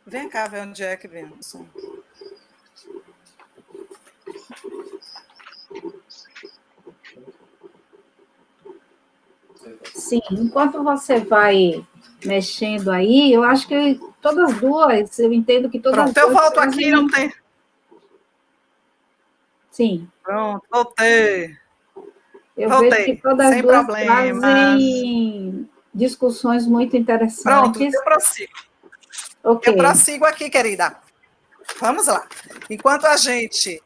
B: Vem cá ver onde é que vem o som.
A: Sim, enquanto você vai mexendo aí, eu acho que todas duas, eu entendo que todas
B: Pronto,
A: duas...
B: eu volto aqui, não tem...
A: Sim.
B: Pronto, voltei.
A: Vejo que todas
B: sem
A: duas
B: problemas.
A: trazem discussões muito interessantes.
B: Pronto, eu prossigo.
A: Okay.
B: Eu prossigo aqui, querida. Vamos lá. Enquanto a gente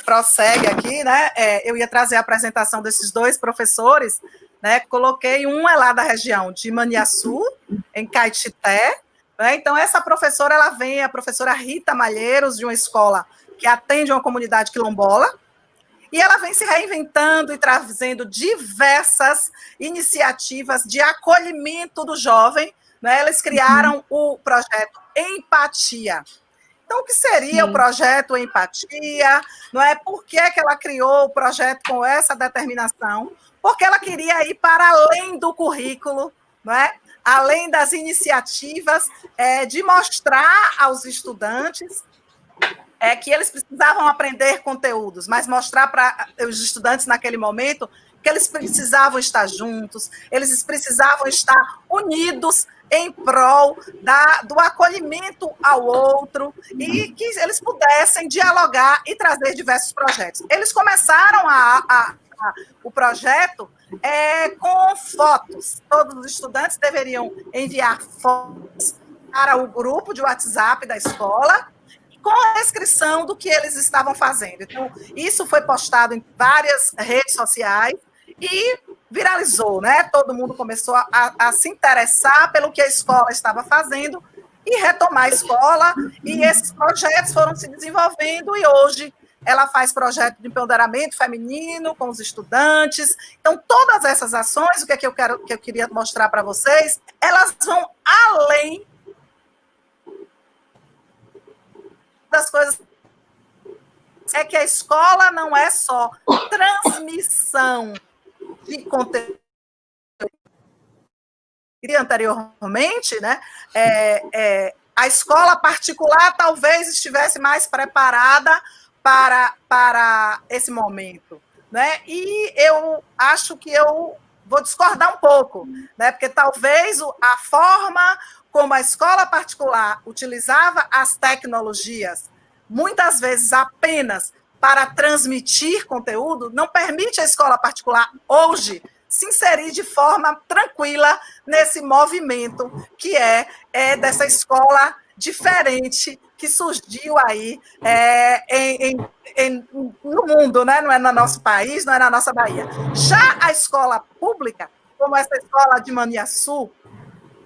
B: prossegue aqui, né, eu ia trazer a apresentação desses dois professores, né, coloquei um é lá da região de Maniaçu, em Caetité, né, então essa professora, ela vem, a professora Rita Malheiros, de uma escola que atende uma comunidade quilombola, e ela vem se reinventando e trazendo diversas iniciativas de acolhimento do jovem, né, eles criaram o projeto Empatia. Então, o que seria o projeto Empatia? Não é? Por que ela criou o projeto com essa determinação? Porque ela queria ir para além do currículo, não é? Além das iniciativas de mostrar aos estudantes que eles precisavam aprender conteúdos, mas mostrar para os estudantes naquele momento que eles precisavam estar juntos, eles precisavam estar unidos em prol do acolhimento ao outro e que eles pudessem dialogar e trazer diversos projetos. Eles começaram o projeto com fotos. Todos os estudantes deveriam enviar fotos para o grupo de WhatsApp da escola com a descrição do que eles estavam fazendo. Então, isso foi postado em várias redes sociais e viralizou, né? Todo mundo começou a se interessar pelo que a escola estava fazendo e retomar a escola, e esses projetos foram se desenvolvendo, e hoje ela faz projeto de empoderamento feminino com os estudantes. Então, todas essas ações, o que eu queria mostrar para vocês, elas vão além das coisas, que a escola não é só transmissão de conteúdo. Anteriormente, né, a escola particular talvez estivesse mais preparada para esse momento, né? E eu acho que eu vou discordar um pouco, né? Porque talvez a forma como a escola particular utilizava as tecnologias, muitas vezes apenas para transmitir conteúdo, não permite a escola particular hoje se inserir de forma tranquila nesse movimento que é dessa escola diferente que surgiu aí no mundo, né? Não é no nosso país, não é na nossa Bahia. Já a escola pública, como essa escola de Maniaçu,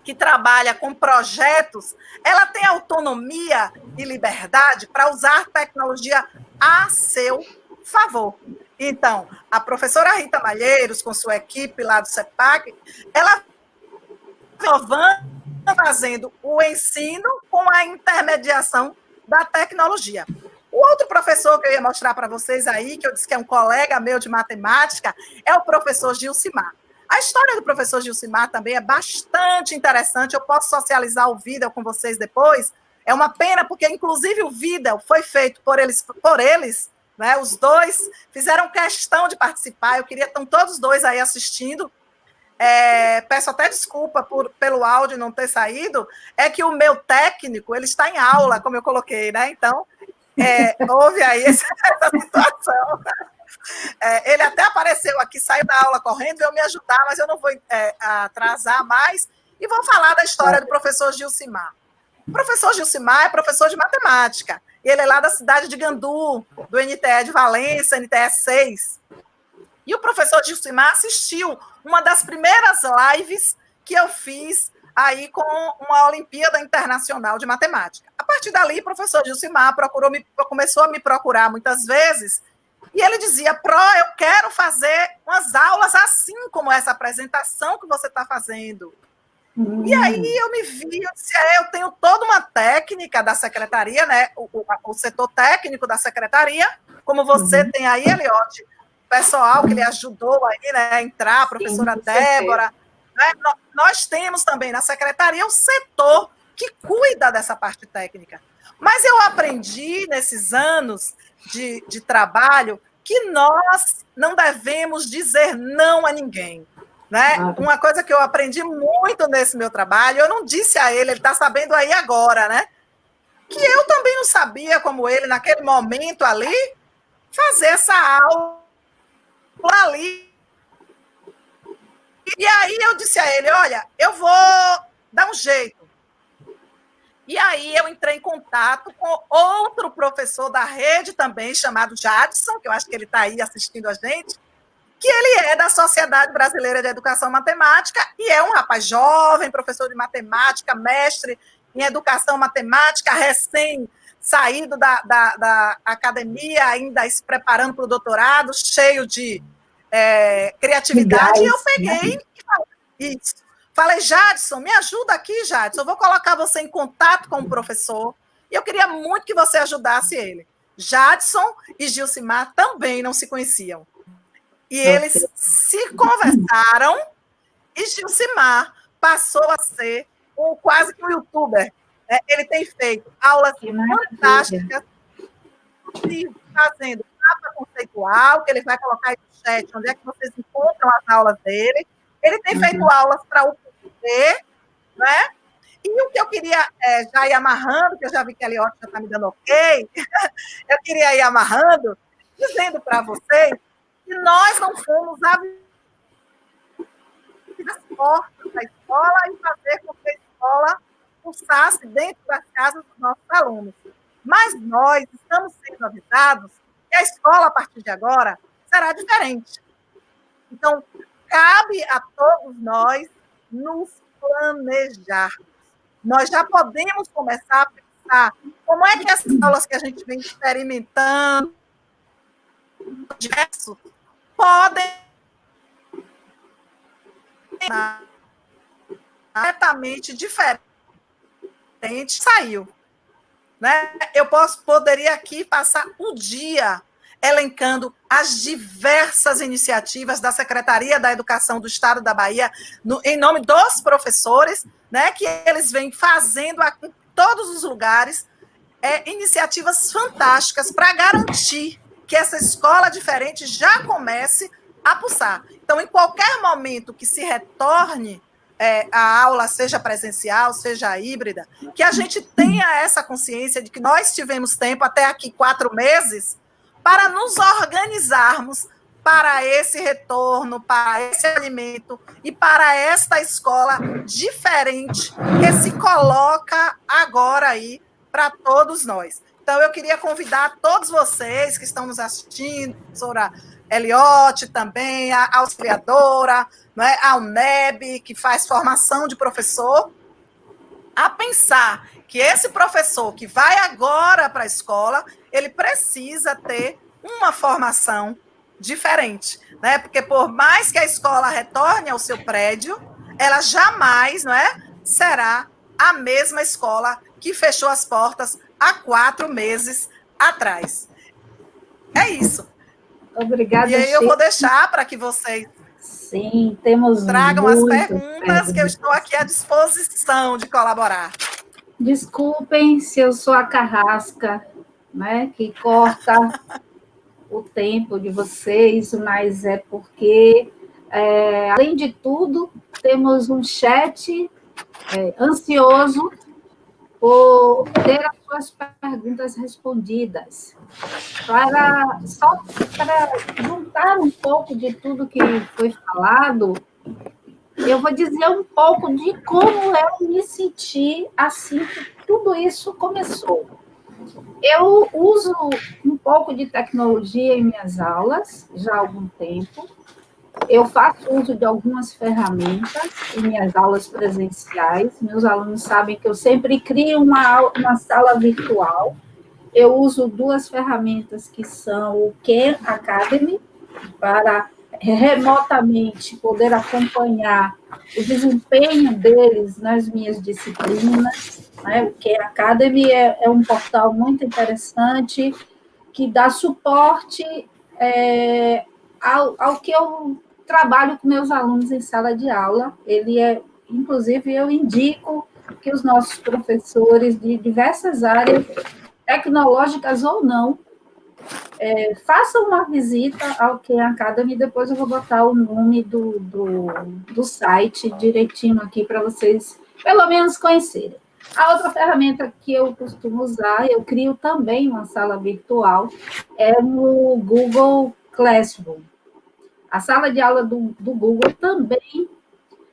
B: que trabalha com projetos, ela tem autonomia e liberdade para usar tecnologia a seu favor. Então, a professora Rita Malheiros, com sua equipe lá do CEPAC, ela fazendo o ensino com a intermediação da tecnologia. O outro professor que eu ia mostrar para vocês aí, que eu disse que é um colega meu de matemática, é o professor Gilcimar. A história do professor Gilcimar também é bastante interessante, eu posso socializar o vídeo com vocês depois. É uma pena, porque inclusive o vídeo foi feito por eles, né? Os dois fizeram questão de participar, eu queria estão todos dois aí assistindo. Peço até desculpa pelo áudio não ter saído, é que o meu técnico, ele está em aula, como eu coloquei, né? Então, houve aí essa situação. Ele até apareceu aqui, saiu da aula correndo, veio me ajudar, mas eu não vou atrasar mais, e vou falar da história do professor Gilcimar. O professor Gilcimar é professor de matemática, ele é lá da cidade de Gandu, do NTE de Valença, NTE 6. E o professor Gilcimar assistiu uma das primeiras lives que eu fiz aí com uma Olimpíada Internacional de Matemática. A partir dali, o professor Gilcimar começou a me procurar muitas vezes, e ele dizia, eu quero fazer umas aulas assim como essa apresentação que você está fazendo. E aí eu me vi, eu disse, eu tenho toda uma técnica da secretaria, né? O setor técnico da secretaria, como você tem aí, Eliote, pessoal que lhe ajudou aí, né, a entrar, a professora Débora. Né? Nós temos também na secretaria um setor que cuida dessa parte técnica. Mas eu aprendi nesses anos de trabalho que nós não devemos dizer não a ninguém. Né? Uma coisa que eu aprendi muito nesse meu trabalho, eu não disse a ele está sabendo aí agora, né? Que eu também não sabia, como ele, naquele momento ali, fazer essa aula ali. E aí eu disse a ele, olha, eu vou dar um jeito. E aí eu entrei em contato com outro professor da rede também, chamado Jadson, que eu acho que ele está aí assistindo a gente, que ele é da Sociedade Brasileira de Educação Matemática e é um rapaz jovem, professor de matemática, mestre em educação matemática, recém-saído da academia, ainda se preparando para o doutorado, cheio de criatividade. E eu peguei e falei, Jadson, me ajuda aqui, Jadson, eu vou colocar você em contato com o professor e eu queria muito que você ajudasse ele. Jadson e Gilcimar também não se conheciam. E eles se conversaram e Gilcimar passou a ser quase que um youtuber. Ele tem feito aulas fantásticas, fazendo mapa conceitual, que ele vai colocar aí no chat, onde é que vocês encontram as aulas dele. Ele tem feito aulas para o UFG, né? E o que eu queria já ir amarrando, que eu já vi que a Eliote já está me dando ok, eu queria ir amarrando, dizendo para vocês que nós não fomos abrir as portas da escola e fazer com que a escola pulsasse dentro das casas dos nossos alunos. Mas nós estamos sendo avisados que a escola, a partir de agora, será diferente. Então, cabe a todos nós nos planejarmos. Nós já podemos começar a pensar como é que essas aulas que a gente vem experimentando, diversos, podem completamente diferente. Saiu. Né? Eu poderia aqui passar o dia elencando as diversas iniciativas da Secretaria da Educação do Estado da Bahia, em nome dos professores, né, que eles vêm fazendo em todos os lugares, iniciativas fantásticas para garantir que essa escola diferente já comece a pulsar. Então, em qualquer momento que se retorne a aula, seja presencial, seja híbrida, que a gente tenha essa consciência de que nós tivemos tempo, até aqui 4 meses, para nos organizarmos para esse retorno, para esse alimento e para esta escola diferente que se coloca agora aí para todos nós. Então, eu queria convidar todos vocês que estão nos assistindo, a professora Eliote também, a auxiliadora, né, a UNEB, que faz formação de professor, a pensar que esse professor que vai agora para a escola, ele precisa ter uma formação diferente, né? Porque por mais que a escola retorne ao seu prédio, ela jamais, não é, será a mesma escola que fechou as portas há 4 meses atrás. É isso.
A: Obrigada,
B: e aí eu vou deixar para que vocês
A: tragam
B: as perguntas, que eu estou aqui à disposição de colaborar.
A: Desculpem se eu sou a carrasca, né, que corta o tempo de vocês, mas é porque, além de tudo, temos um chat ansioso por ter as suas perguntas respondidas. Só para juntar um pouco de tudo que foi falado, eu vou dizer um pouco de como eu me senti assim que tudo isso começou. Eu uso um pouco de tecnologia em minhas aulas, já há algum tempo. Eu faço uso de algumas ferramentas em minhas aulas presenciais. Meus alunos sabem que eu sempre crio uma sala virtual. Eu uso duas ferramentas que são o Khan Academy, para remotamente poder acompanhar o desempenho deles nas minhas disciplinas. Né? O Khan Academy é um portal muito interessante que dá suporte ao que eu trabalho com meus alunos em sala de aula. Inclusive, eu indico que os nossos professores de diversas áreas, tecnológicas ou não, façam uma visita ao Khan Academy, depois eu vou botar o nome do site direitinho aqui para vocês, pelo menos, conhecerem. A outra ferramenta que eu costumo usar, eu crio também uma sala virtual, é no Google Classroom. A sala de aula do Google também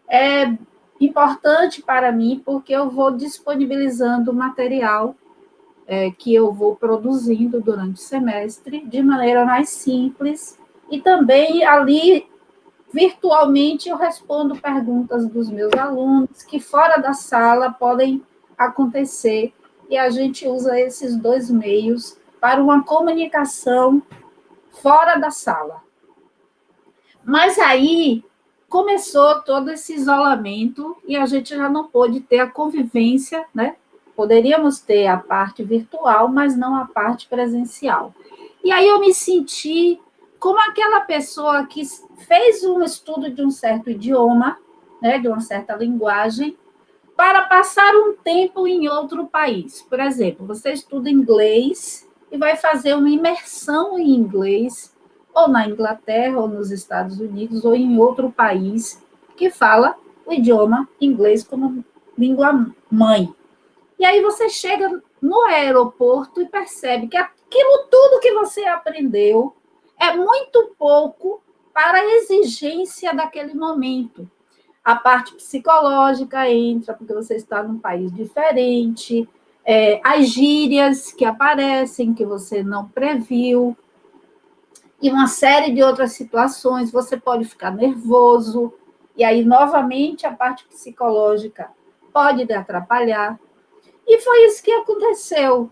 A: é importante para mim, porque eu vou disponibilizando material que eu vou produzindo durante o semestre de maneira mais simples, e também ali, virtualmente, eu respondo perguntas dos meus alunos, que fora da sala podem acontecer, e a gente usa esses dois meios para uma comunicação fora da sala. Mas aí começou todo esse isolamento e a gente já não pôde ter a convivência, né? Poderíamos ter a parte virtual, mas não a parte presencial. E aí eu me senti como aquela pessoa que fez um estudo de um certo idioma, né, de uma certa linguagem, para passar um tempo em outro país. Por exemplo, você estuda inglês e vai fazer uma imersão em inglês, ou na Inglaterra, ou nos Estados Unidos, ou em outro país que fala o idioma inglês como língua mãe. E aí você chega no aeroporto e percebe que aquilo tudo que você aprendeu é muito pouco para a exigência daquele momento. A parte psicológica entra, porque você está num país diferente, as gírias que aparecem, que você não previu, e uma série de outras situações, você pode ficar nervoso, e aí, novamente, a parte psicológica pode lhe atrapalhar. E foi isso que aconteceu.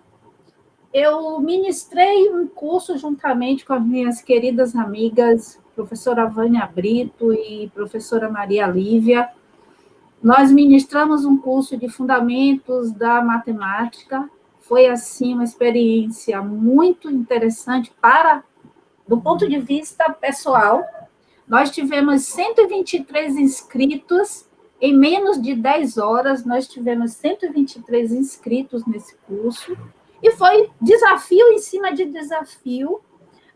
A: Eu ministrei um curso juntamente com as minhas queridas amigas, professora Vânia Brito e professora Maria Lívia. Nós ministramos um curso de fundamentos da matemática. Foi, assim, uma experiência muito interessante do ponto de vista pessoal. Nós tivemos 123 inscritos. Em menos de 10 horas, nós tivemos 123 inscritos nesse curso, e foi desafio em cima de desafio,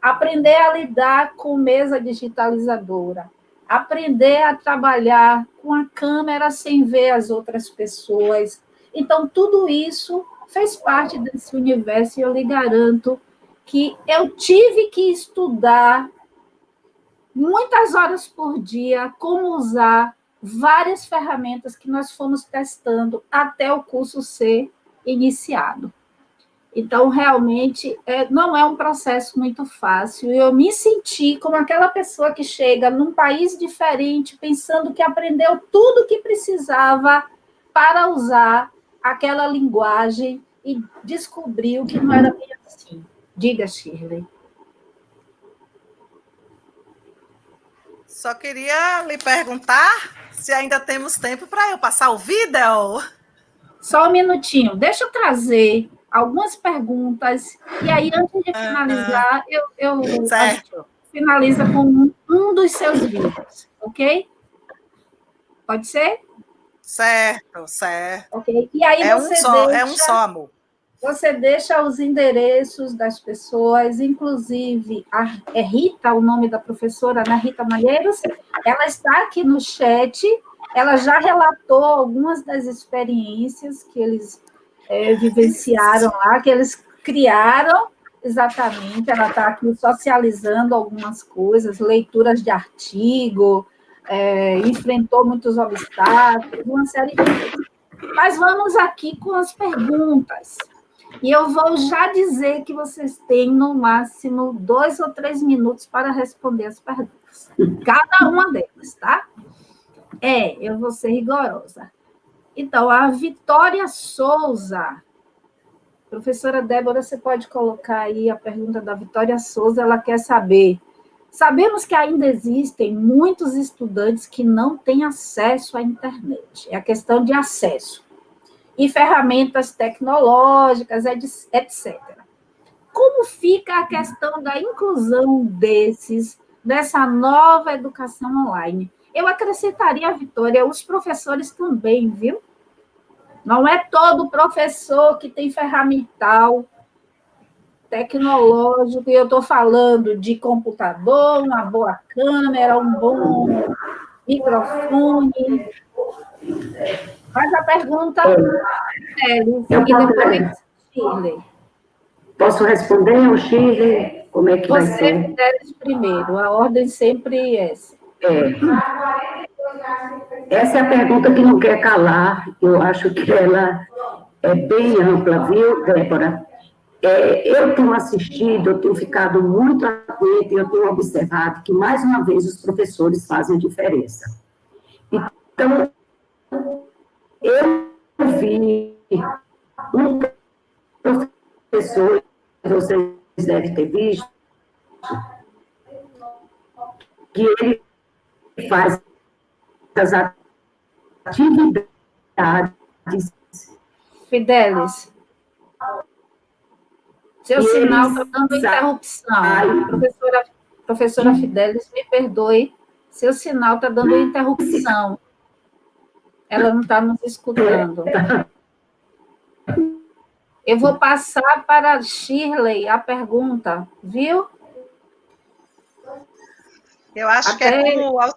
A: aprender a lidar com mesa digitalizadora, aprender a trabalhar com a câmera sem ver as outras pessoas. Então, tudo isso fez parte desse universo, e eu lhe garanto que eu tive que estudar muitas horas por dia como usar várias ferramentas que nós fomos testando até o curso ser iniciado. Então, realmente, não é um processo muito fácil. Eu me senti como aquela pessoa que chega num país diferente, pensando que aprendeu tudo o que precisava para usar aquela linguagem e descobriu que não era bem assim. Diga, Shirley.
B: Só queria lhe perguntar se ainda temos tempo para eu passar o vídeo.
A: Só um minutinho. Deixa eu trazer algumas perguntas, e aí, antes de finalizar, a gente finaliza com um dos seus vídeos, ok? Pode ser?
B: Certo, certo.
A: Ok. E aí
B: é um só, amor.
A: Você deixa os endereços das pessoas, inclusive é Rita, o nome da professora, né? Rita Malheiros, ela está aqui no chat, ela já relatou algumas das experiências que eles vivenciaram lá, que eles criaram, exatamente, ela está aqui socializando algumas coisas, leituras de artigo, enfrentou muitos obstáculos, uma série de coisas. Mas vamos aqui com as perguntas. E eu vou já dizer que vocês têm, no máximo, 2 ou 3 minutos para responder as perguntas. Cada uma delas, tá? Eu vou ser rigorosa. Então, a Vitória Souza. Professora Débora, você pode colocar aí a pergunta da Vitória Souza, ela quer saber. Sabemos que ainda existem muitos estudantes que não têm acesso à internet. É a questão de acesso. E ferramentas tecnológicas, etc. Como fica a questão da inclusão dessa nova educação online? Eu acrescentaria, Vitória, os professores também, viu? Não é todo professor que tem ferramental tecnológico, e eu estou falando de computador, uma boa câmera, um bom microfone. Faz a pergunta, Fidélis, e depois Shirley.
C: Posso responder, o Shirley? Como é que vai
A: Você,
C: ser?
A: Fidélis, primeiro. A ordem sempre é essa.
C: Essa é a pergunta que não quer calar. Eu acho que ela é bem ampla, viu, Débora? Eu tenho assistido, eu tenho ficado muito atenta, eu tenho observado que, mais uma vez, os professores fazem a diferença. Então, eu vi um professor, vocês devem ter visto, que ele faz as atividades.
A: Fidélis, seu sinal está dando interrupção. Professora Fidélis, me perdoe, seu sinal está dando interrupção. Ela não está nos escutando. Eu vou passar para a Shirley a pergunta, viu?
B: Eu acho que é como a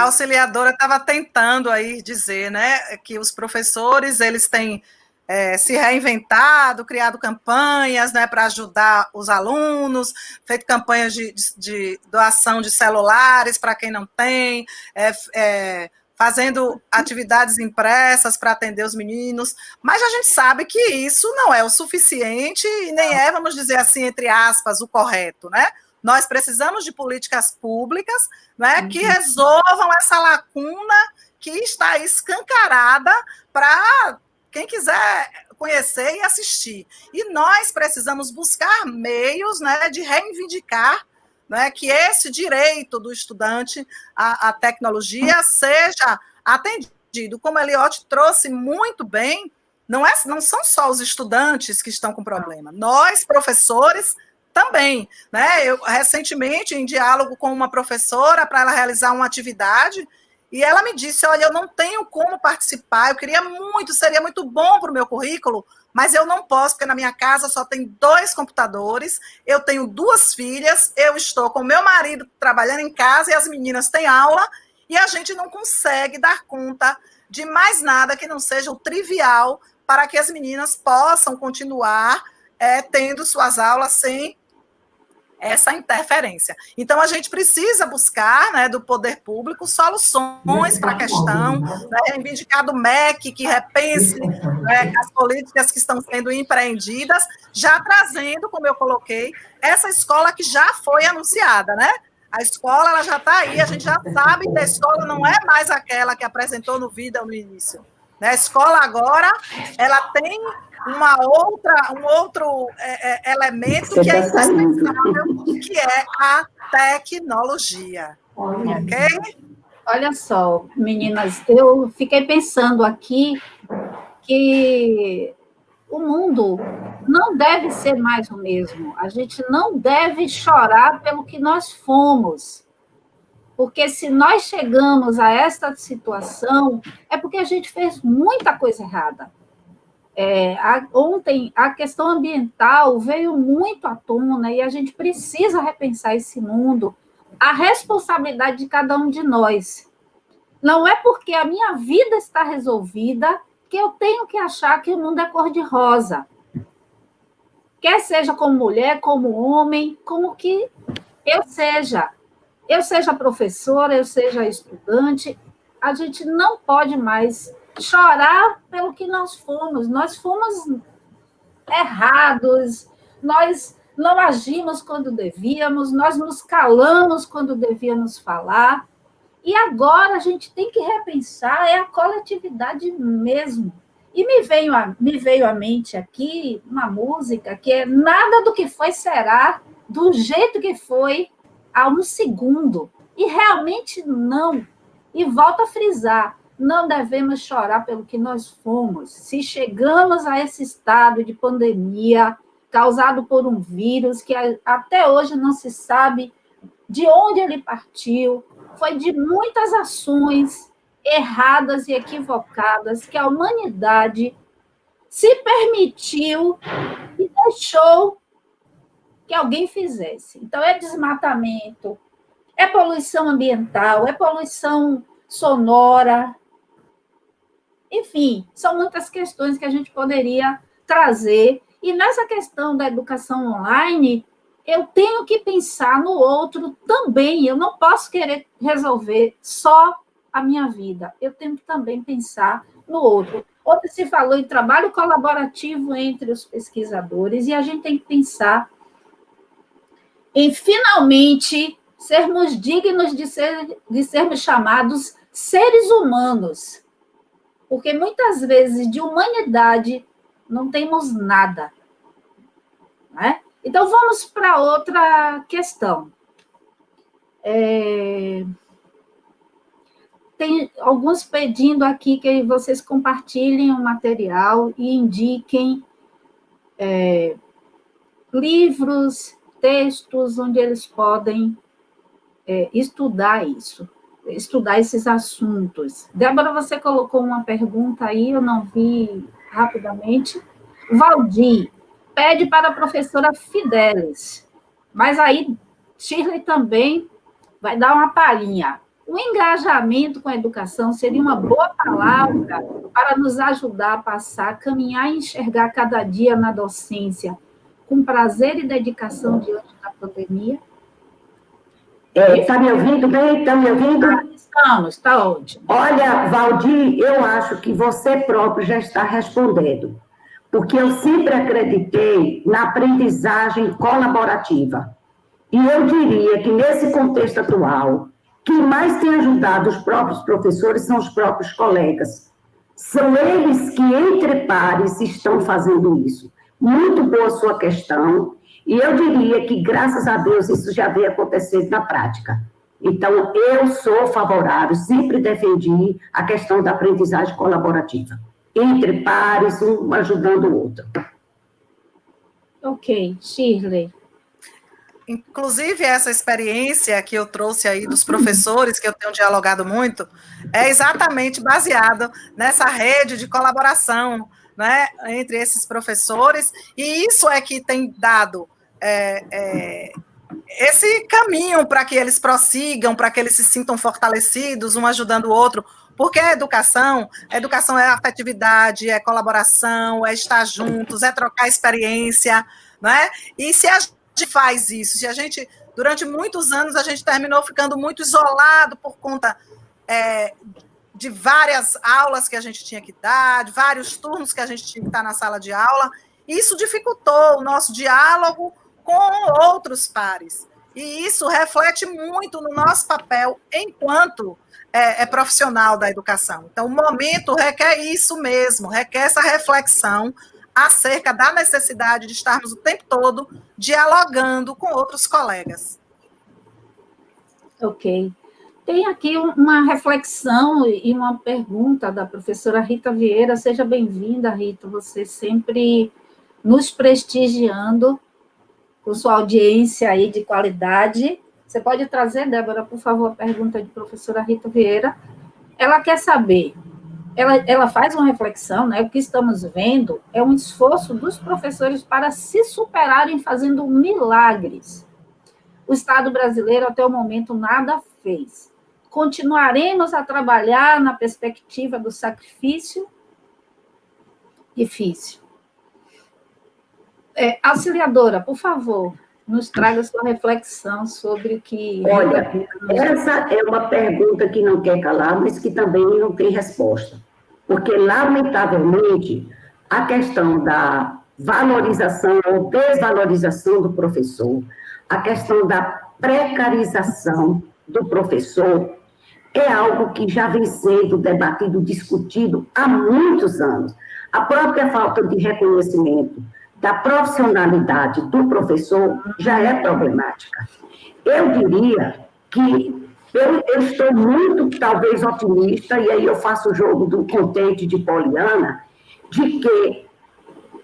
B: auxiliadora estava tentando aí dizer, né, que os professores, eles têm se reinventado, criado campanhas, né, para ajudar os alunos, feito campanhas de doação de celulares para quem não tem, fazendo atividades impressas para atender os meninos, mas a gente sabe que isso não é o suficiente e nem é, vamos dizer assim, entre aspas, o correto, né? Nós precisamos de políticas públicas, né, que resolvam essa lacuna que está escancarada para quem quiser conhecer e assistir. E nós precisamos buscar meios, né, de reivindicar, né, que esse direito do estudante à tecnologia seja atendido. Como a Eliote trouxe muito bem, não são só os estudantes que estão com problema. Nós, professores, também. Né? Eu, recentemente, em diálogo com uma professora, para ela realizar uma atividade, e ela me disse, olha, eu não tenho como participar, eu queria muito, seria muito bom para o meu currículo, mas eu não posso, porque na minha casa só tem 2 computadores, eu tenho 2 filhas, eu estou com meu marido trabalhando em casa e as meninas têm aula, e a gente não consegue dar conta de mais nada que não seja o trivial para que as meninas possam continuar tendo suas aulas sem essa interferência. Então, a gente precisa buscar, né, do poder público, soluções para a questão, né, reivindicar do MEC, que repense, né, as políticas que estão sendo empreendidas, já trazendo, como eu coloquei, essa escola que já foi anunciada, né? A escola ela já está aí, a gente já sabe que a escola não é mais aquela que apresentou no Vida no início. Né? A escola agora, ela tem um outro elemento que é indispensável, que é a tecnologia. Ok?
A: Olha só, meninas, eu fiquei pensando aqui que o mundo não deve ser mais o mesmo. A gente não deve chorar pelo que nós fomos. Porque se nós chegamos a esta situação, é porque a gente fez muita coisa errada. Ontem, a questão ambiental veio muito à tona e a gente precisa repensar esse mundo, a responsabilidade de cada um de nós. Não é porque a minha vida está resolvida que eu tenho que achar que o mundo é cor-de-rosa. Quer seja como mulher, como homem, como que eu seja. Eu seja professora, eu seja estudante, a gente não pode mais chorar pelo que nós fomos. Nós fomos errados, nós não agimos quando devíamos, nós nos calamos quando devíamos falar, e agora a gente tem que repensar, é a coletividade mesmo. E me veio à mente aqui uma música que é Nada do que foi será do jeito que foi há um segundo. E realmente não. E volto a frisar, não devemos chorar pelo que nós fomos. Se chegamos a esse estado de pandemia causado por um vírus que até hoje não se sabe de onde ele partiu, foi de muitas ações erradas e equivocadas que a humanidade se permitiu e deixou que alguém fizesse. Então, é desmatamento, é poluição ambiental, é poluição sonora, enfim, são muitas questões que a gente poderia trazer. E nessa questão da educação online, eu tenho que pensar no outro também. Eu não posso querer resolver só a minha vida. Eu tenho que também pensar no outro. Ontem se falou em trabalho colaborativo entre os pesquisadores, e a gente tem que pensar em finalmente sermos dignos de sermos chamados seres humanos. Porque muitas vezes de humanidade não temos nada. Né? Então, vamos para outra questão. Tem alguns pedindo aqui que vocês compartilhem o material e indiquem livros, textos, onde eles podem estudar isso, estudar esses assuntos. Débora, você colocou uma pergunta aí, eu não vi rapidamente. Valdir, pede para a professora Fidelis, mas aí Shirley também vai dar uma palhinha. O engajamento com a educação seria uma boa palavra para nos ajudar a passar, caminhar e enxergar cada dia na docência com prazer e dedicação diante da pandemia?
C: Está me ouvindo bem? Está me ouvindo?
A: Estamos, está ótimo.
C: Olha, Valdir, eu acho que você próprio já está respondendo, porque eu sempre acreditei na aprendizagem colaborativa. E eu diria que, nesse contexto atual, quem mais tem ajudado os próprios professores são os próprios colegas. São eles que, entre pares, estão fazendo isso. Muito boa sua questão. E eu diria que, graças a Deus, isso já vem acontecendo na prática. Então, eu sou favorável, sempre defendi a questão da aprendizagem colaborativa. Entre pares, um ajudando o outro.
A: Ok, Shirley.
B: Inclusive, essa experiência que eu trouxe aí dos professores, que eu tenho dialogado muito, é exatamente baseado nessa rede de colaboração, né, entre esses professores, e isso é que tem dado esse caminho para que eles prossigam, para que eles se sintam fortalecidos, um ajudando o outro, porque a educação é afetividade, é colaboração, é estar juntos, é trocar experiência, né? E se a gente faz isso, se a gente, durante muitos anos, a gente terminou ficando muito isolado por conta de várias aulas que a gente tinha que dar, de vários turnos que a gente tinha que estar na sala de aula, isso dificultou o nosso diálogo com outros pares. E isso reflete muito no nosso papel enquanto profissional da educação. Então, o momento requer isso mesmo, requer essa reflexão acerca da necessidade de estarmos o tempo todo dialogando com outros colegas.
A: Ok. Tem aqui uma reflexão e uma pergunta da professora Rita Vieira. Seja bem-vinda, Rita. Você sempre nos prestigiando com sua audiência aí de qualidade. Você pode trazer, Débora, por favor, a pergunta de professora Rita Vieira. Ela quer saber, ela faz uma reflexão, né? O que estamos vendo é um esforço dos professores para se superarem fazendo milagres. O Estado brasileiro, até o momento, nada fez. Continuaremos a trabalhar na perspectiva do sacrifício? Difícil. Auxiliadora, por favor, nos traga sua reflexão sobre o que...
C: Olha, essa é uma pergunta que não quer calar, mas que também não tem resposta. Porque, lamentavelmente, a questão da valorização ou desvalorização do professor, a questão da precarização do professor, é algo que já vem sendo debatido, discutido há muitos anos. A própria falta de reconhecimento da profissionalidade do professor já é problemática. Eu diria que eu estou muito, talvez, otimista, e aí eu faço o jogo do contente de Poliana, de que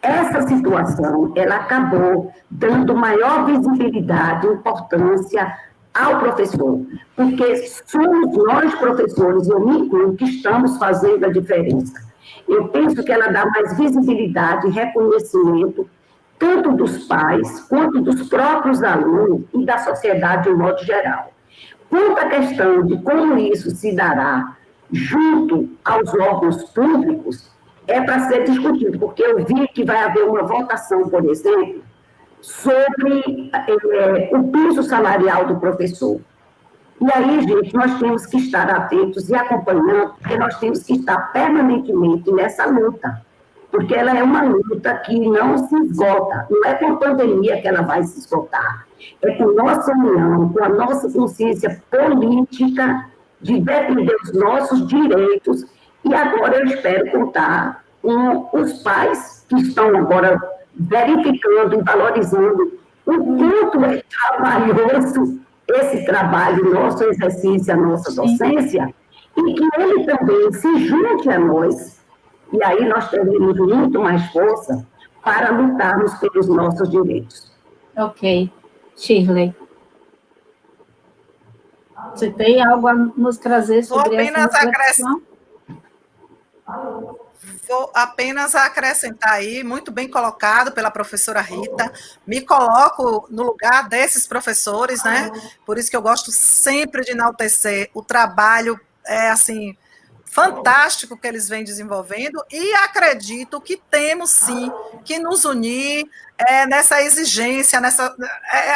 C: essa situação, ela acabou dando maior visibilidade e importância ao professor, porque somos nós, professores, e eu me incluo, que estamos fazendo a diferença. Eu penso que ela dá mais visibilidade e reconhecimento, tanto dos pais, quanto dos próprios alunos e da sociedade de modo geral. Quanto à questão de como isso se dará junto aos órgãos públicos, é para ser discutido, porque eu vi que vai haver uma votação, por exemplo, sobre o piso salarial do professor. E aí, gente, nós temos que estar atentos e acompanhando, porque nós temos que estar permanentemente nessa luta, porque ela é uma luta que não se esgota, não é com a pandemia que ela vai se esgotar, é com nossa união, com a nossa consciência política de defender os nossos direitos, e agora eu espero contar com os pais que estão agora verificando e valorizando o quanto é trabalhoso esse trabalho, nosso exercício, a nossa docência, e que ele também se junte a nós, e aí nós teremos muito mais força para lutarmos pelos nossos direitos.
A: Ok. Shirley, você tem algo a nos trazer sobre essa reflexão?
B: Vou apenas acrescentar aí, muito bem colocado pela professora Rita, me coloco no lugar desses professores, né? Por isso que eu gosto sempre de enaltecer o trabalho, assim, fantástico que eles vêm desenvolvendo, e acredito que temos, sim, que nos unir nessa exigência,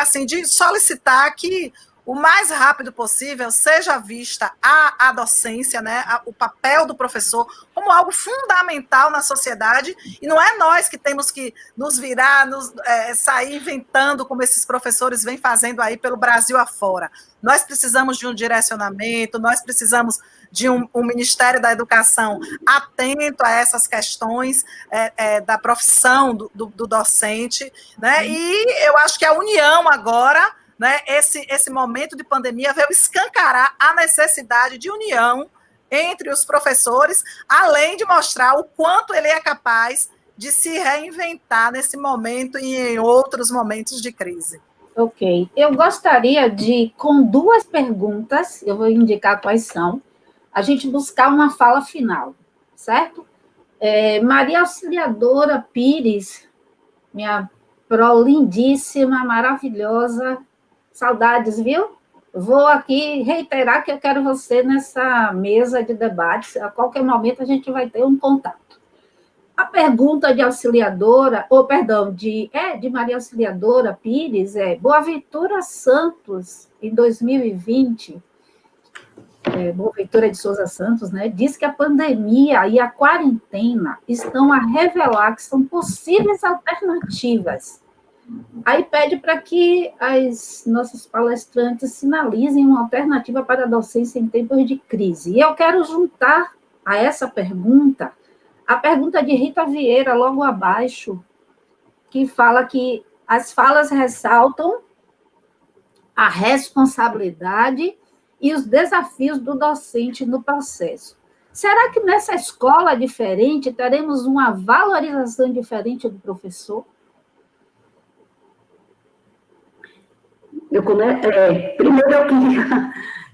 B: assim, de solicitar que o mais rápido possível seja vista a docência, né, o papel do professor como algo fundamental na sociedade, e não é nós que temos que nos virar, sair inventando como esses professores vêm fazendo aí pelo Brasil afora. Nós precisamos de um direcionamento, nós precisamos de um Ministério da Educação atento a essas questões da profissão do docente, né, e eu acho que a união agora, né, esse momento de pandemia veio escancarar a necessidade de união entre os professores, além de mostrar o quanto ele é capaz de se reinventar nesse momento e em outros momentos de crise.
A: Ok. Eu gostaria de, com duas perguntas, eu vou indicar quais são, a gente buscar uma fala final, certo? Maria Auxiliadora Pires, minha pró lindíssima, maravilhosa, saudades, viu? Vou aqui reiterar que eu quero você nessa mesa de debates. A qualquer momento a gente vai ter um contato. A pergunta de Auxiliadora, de Maria Auxiliadora Pires Boaventura Santos, em 2020, Boaventura de Souza Santos, né, diz que a pandemia e a quarentena estão a revelar que são possíveis alternativas. Aí pede para que as nossas palestrantes sinalizem uma alternativa para a docência em tempos de crise. E eu quero juntar a essa pergunta a pergunta de Rita Vieira, logo abaixo, que fala que as falas ressaltam a responsabilidade e os desafios do docente no processo. Será que nessa escola diferente teremos uma valorização diferente do professor?
C: Primeiro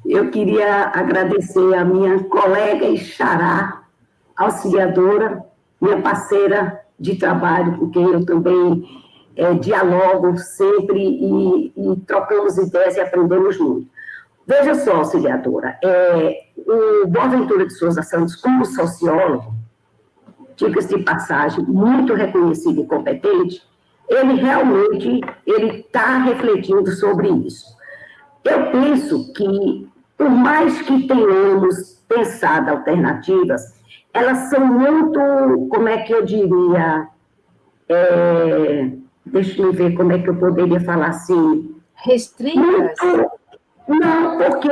C: eu queria agradecer a minha colega e xará, auxiliadora, minha parceira de trabalho, com quem eu também dialogo sempre e trocamos ideias e aprendemos muito. Veja só, auxiliadora, o Boaventura de Souza Santos, como sociólogo, diga-se de passagem, muito reconhecido e competente, ele realmente está refletindo sobre isso. Eu penso que, por mais que tenhamos pensado alternativas, elas são muito, como é que eu diria, deixa eu ver como é que eu poderia falar assim.
A: Restritas?
C: Não, porque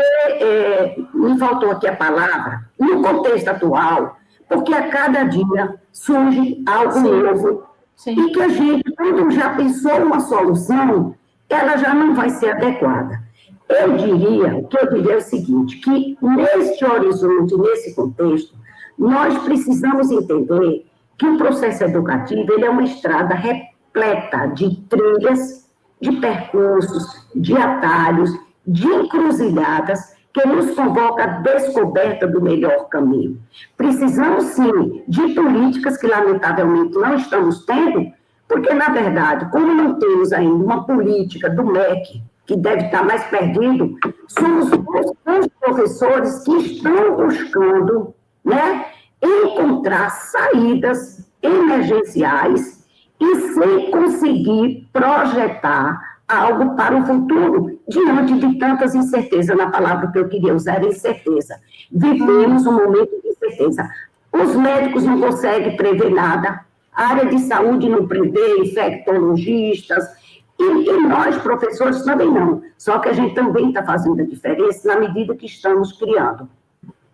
C: me faltou aqui a palavra, no contexto atual, porque a cada dia surge algo novo, e que a gente, quando já pensou uma solução, ela já não vai ser adequada. O que eu diria é o seguinte, que neste horizonte, nesse contexto, nós precisamos entender que o processo educativo ele é uma estrada repleta de trilhas, de percursos, de atalhos, de encruzilhadas, que nos convoca a descoberta do melhor caminho. Precisamos, sim, de políticas que, lamentavelmente, não estamos tendo, porque, na verdade, como não temos ainda uma política do MEC, que deve estar mais perdido, somos os professores que estão buscando, né, encontrar saídas emergenciais e sem conseguir projetar algo para o futuro, diante de tantas incertezas. Na palavra que eu queria usar é incerteza. Vivemos um momento de incerteza. Os médicos não conseguem prever nada, a área de saúde não prevê, infectologistas, e nós, professores, também não. Só que a gente também está fazendo a diferença na medida que estamos criando.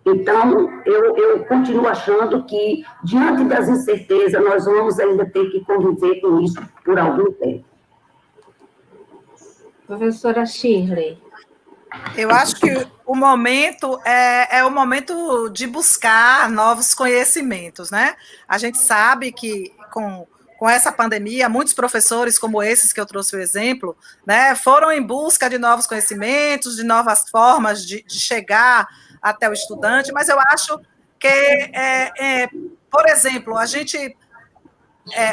C: Então, eu continuo achando que, diante das incertezas, nós vamos ainda ter que conviver com isso por algum tempo.
A: Professora Shirley.
B: Eu acho que o momento é o momento de buscar novos conhecimentos, né? A gente sabe que com essa pandemia, muitos professores como esses que eu trouxe o exemplo, né, foram em busca de novos conhecimentos, de novas formas de chegar até o estudante, mas eu acho que, por exemplo, a gente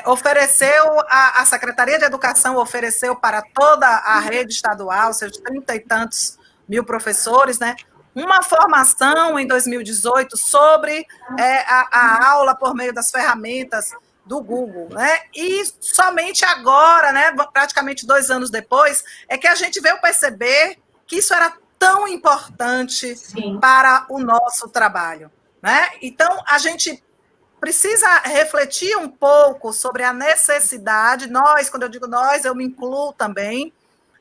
B: ofereceu, a Secretaria de Educação ofereceu para toda a rede estadual, seus 30 e tantos mil professores, né, uma formação em 2018 sobre a aula por meio das ferramentas do Google, né? E somente agora, né, praticamente 2 anos depois, é que a gente veio perceber que isso era tão importante para o nosso trabalho, né? Então, a gente precisa refletir um pouco sobre a necessidade, nós, quando eu digo nós, eu me incluo também,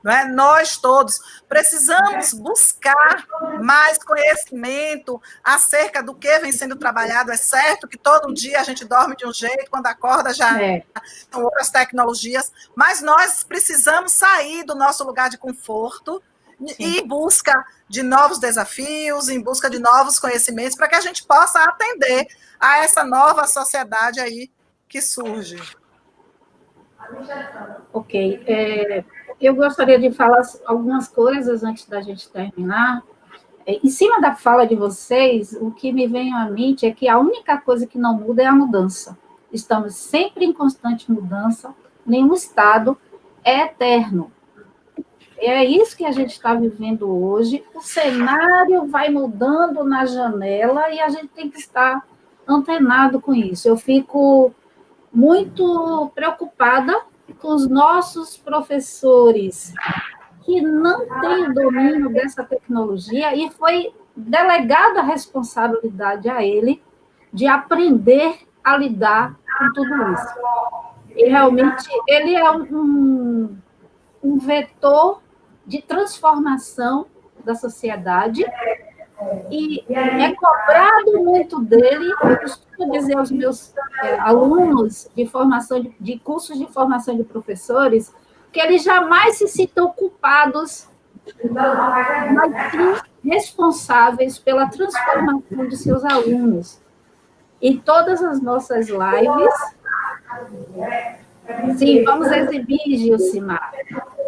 B: não é? Nós todos precisamos buscar mais conhecimento acerca do que vem sendo trabalhado. É certo que todo dia a gente dorme de um jeito, quando acorda já são outras tecnologias, mas nós precisamos sair do nosso lugar de conforto e em busca de novos desafios, em busca de novos conhecimentos, para que a gente possa atender a essa nova sociedade aí que surge.
A: Ok. Eu gostaria de falar algumas coisas antes da gente terminar. Em cima da fala de vocês, o que me vem à mente é que a única coisa que não muda é a mudança. Estamos sempre em constante mudança, nenhum estado é eterno. É isso que a gente está vivendo hoje. O cenário vai mudando na janela e a gente tem que estar antenado com isso. Eu fico muito preocupada com os nossos professores que não têm o domínio dessa tecnologia e foi delegada a responsabilidade a ele de aprender a lidar com tudo isso. E realmente ele é um vetor de transformação da sociedade e é cobrado muito dele. Eu costumo dizer aos meus alunos de cursos de formação de professores que eles jamais se sintam culpados, mas sim responsáveis pela transformação de seus alunos. Em todas as nossas lives, sim, vamos exibir, Gilcimar.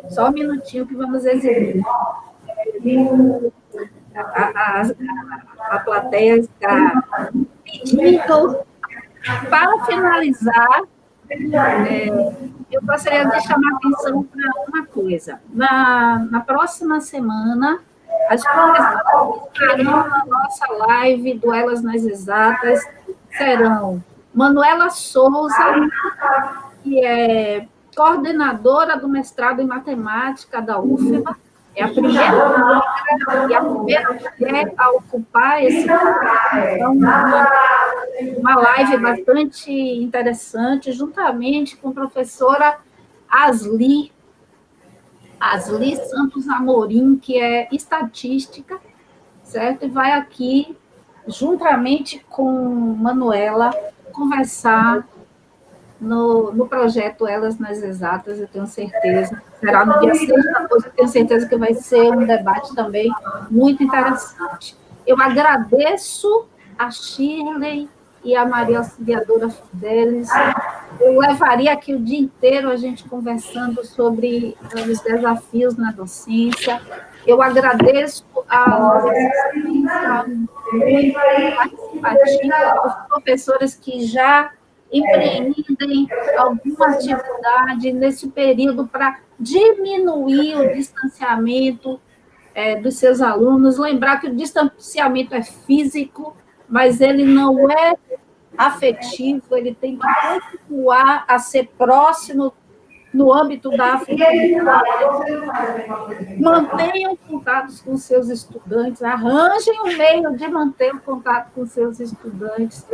A: Só um minutinho que vamos exibir. A plateia está pedindo. Para finalizar, eu gostaria de chamar a atenção para uma coisa. Na próxima semana, as professoras que estarão na nossa live do Elas nas Exatas serão Manuela Souza, que é coordenadora do mestrado em matemática da UFBA, é a primeira mulher a ocupar esse cargo. Então, uma live bastante interessante, juntamente com a professora Asli Santos Amorim, que é estatística, certo? E vai aqui, juntamente com Manuela, conversar no projeto Elas nas Exatas, eu tenho certeza. Será no dia 6 de agosto, eu tenho certeza que vai ser um debate também muito interessante. Eu agradeço a Shirley e a Maria Auxiliadora Fidelis. Eu levaria aqui o dia inteiro a gente conversando sobre os desafios na docência. Eu agradeço a nossa assistência muito participativa, os professores que já empreendem alguma atividade nesse período para diminuir o distanciamento dos seus alunos. Lembrar que o distanciamento é físico, mas ele não é afetivo, ele tem que continuar a ser próximo no âmbito da afetividade. Mantenham contatos com seus estudantes, arranjem um meio de manter o contato com seus estudantes.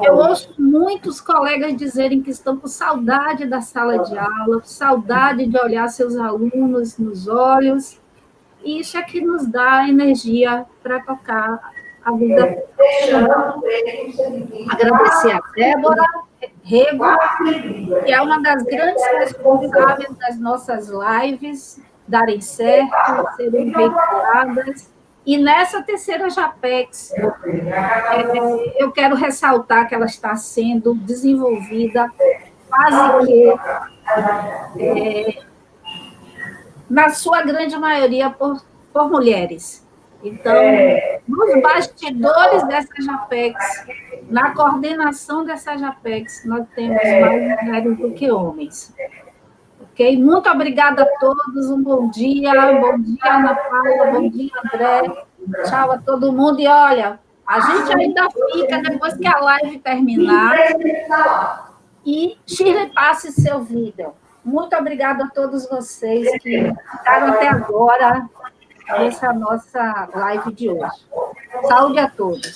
A: Eu ouço muitos colegas dizerem que estão com saudade da sala de aula, saudade de olhar seus alunos nos olhos, e isso é que nos dá energia para tocar a vida. Agradecer a Débora Rego, que é uma das grandes responsáveis das nossas lives darem certo, serem veiculadas. E nessa terceira JAPEX, eu quero ressaltar que ela está sendo desenvolvida quase que, na sua grande maioria, por mulheres. Então, nos bastidores dessa JAPEX, na coordenação dessa JAPEX, nós temos mais mulheres do que homens. Ok? Muito obrigada a todos, um bom dia, Ana Paula, bom dia, André, tchau a todo mundo, e olha, a gente ainda fica, depois que a live terminar, e Shirley, passe seu vídeo. Muito obrigada a todos vocês que ficaram até agora nessa nossa live de hoje. Saúde a todos.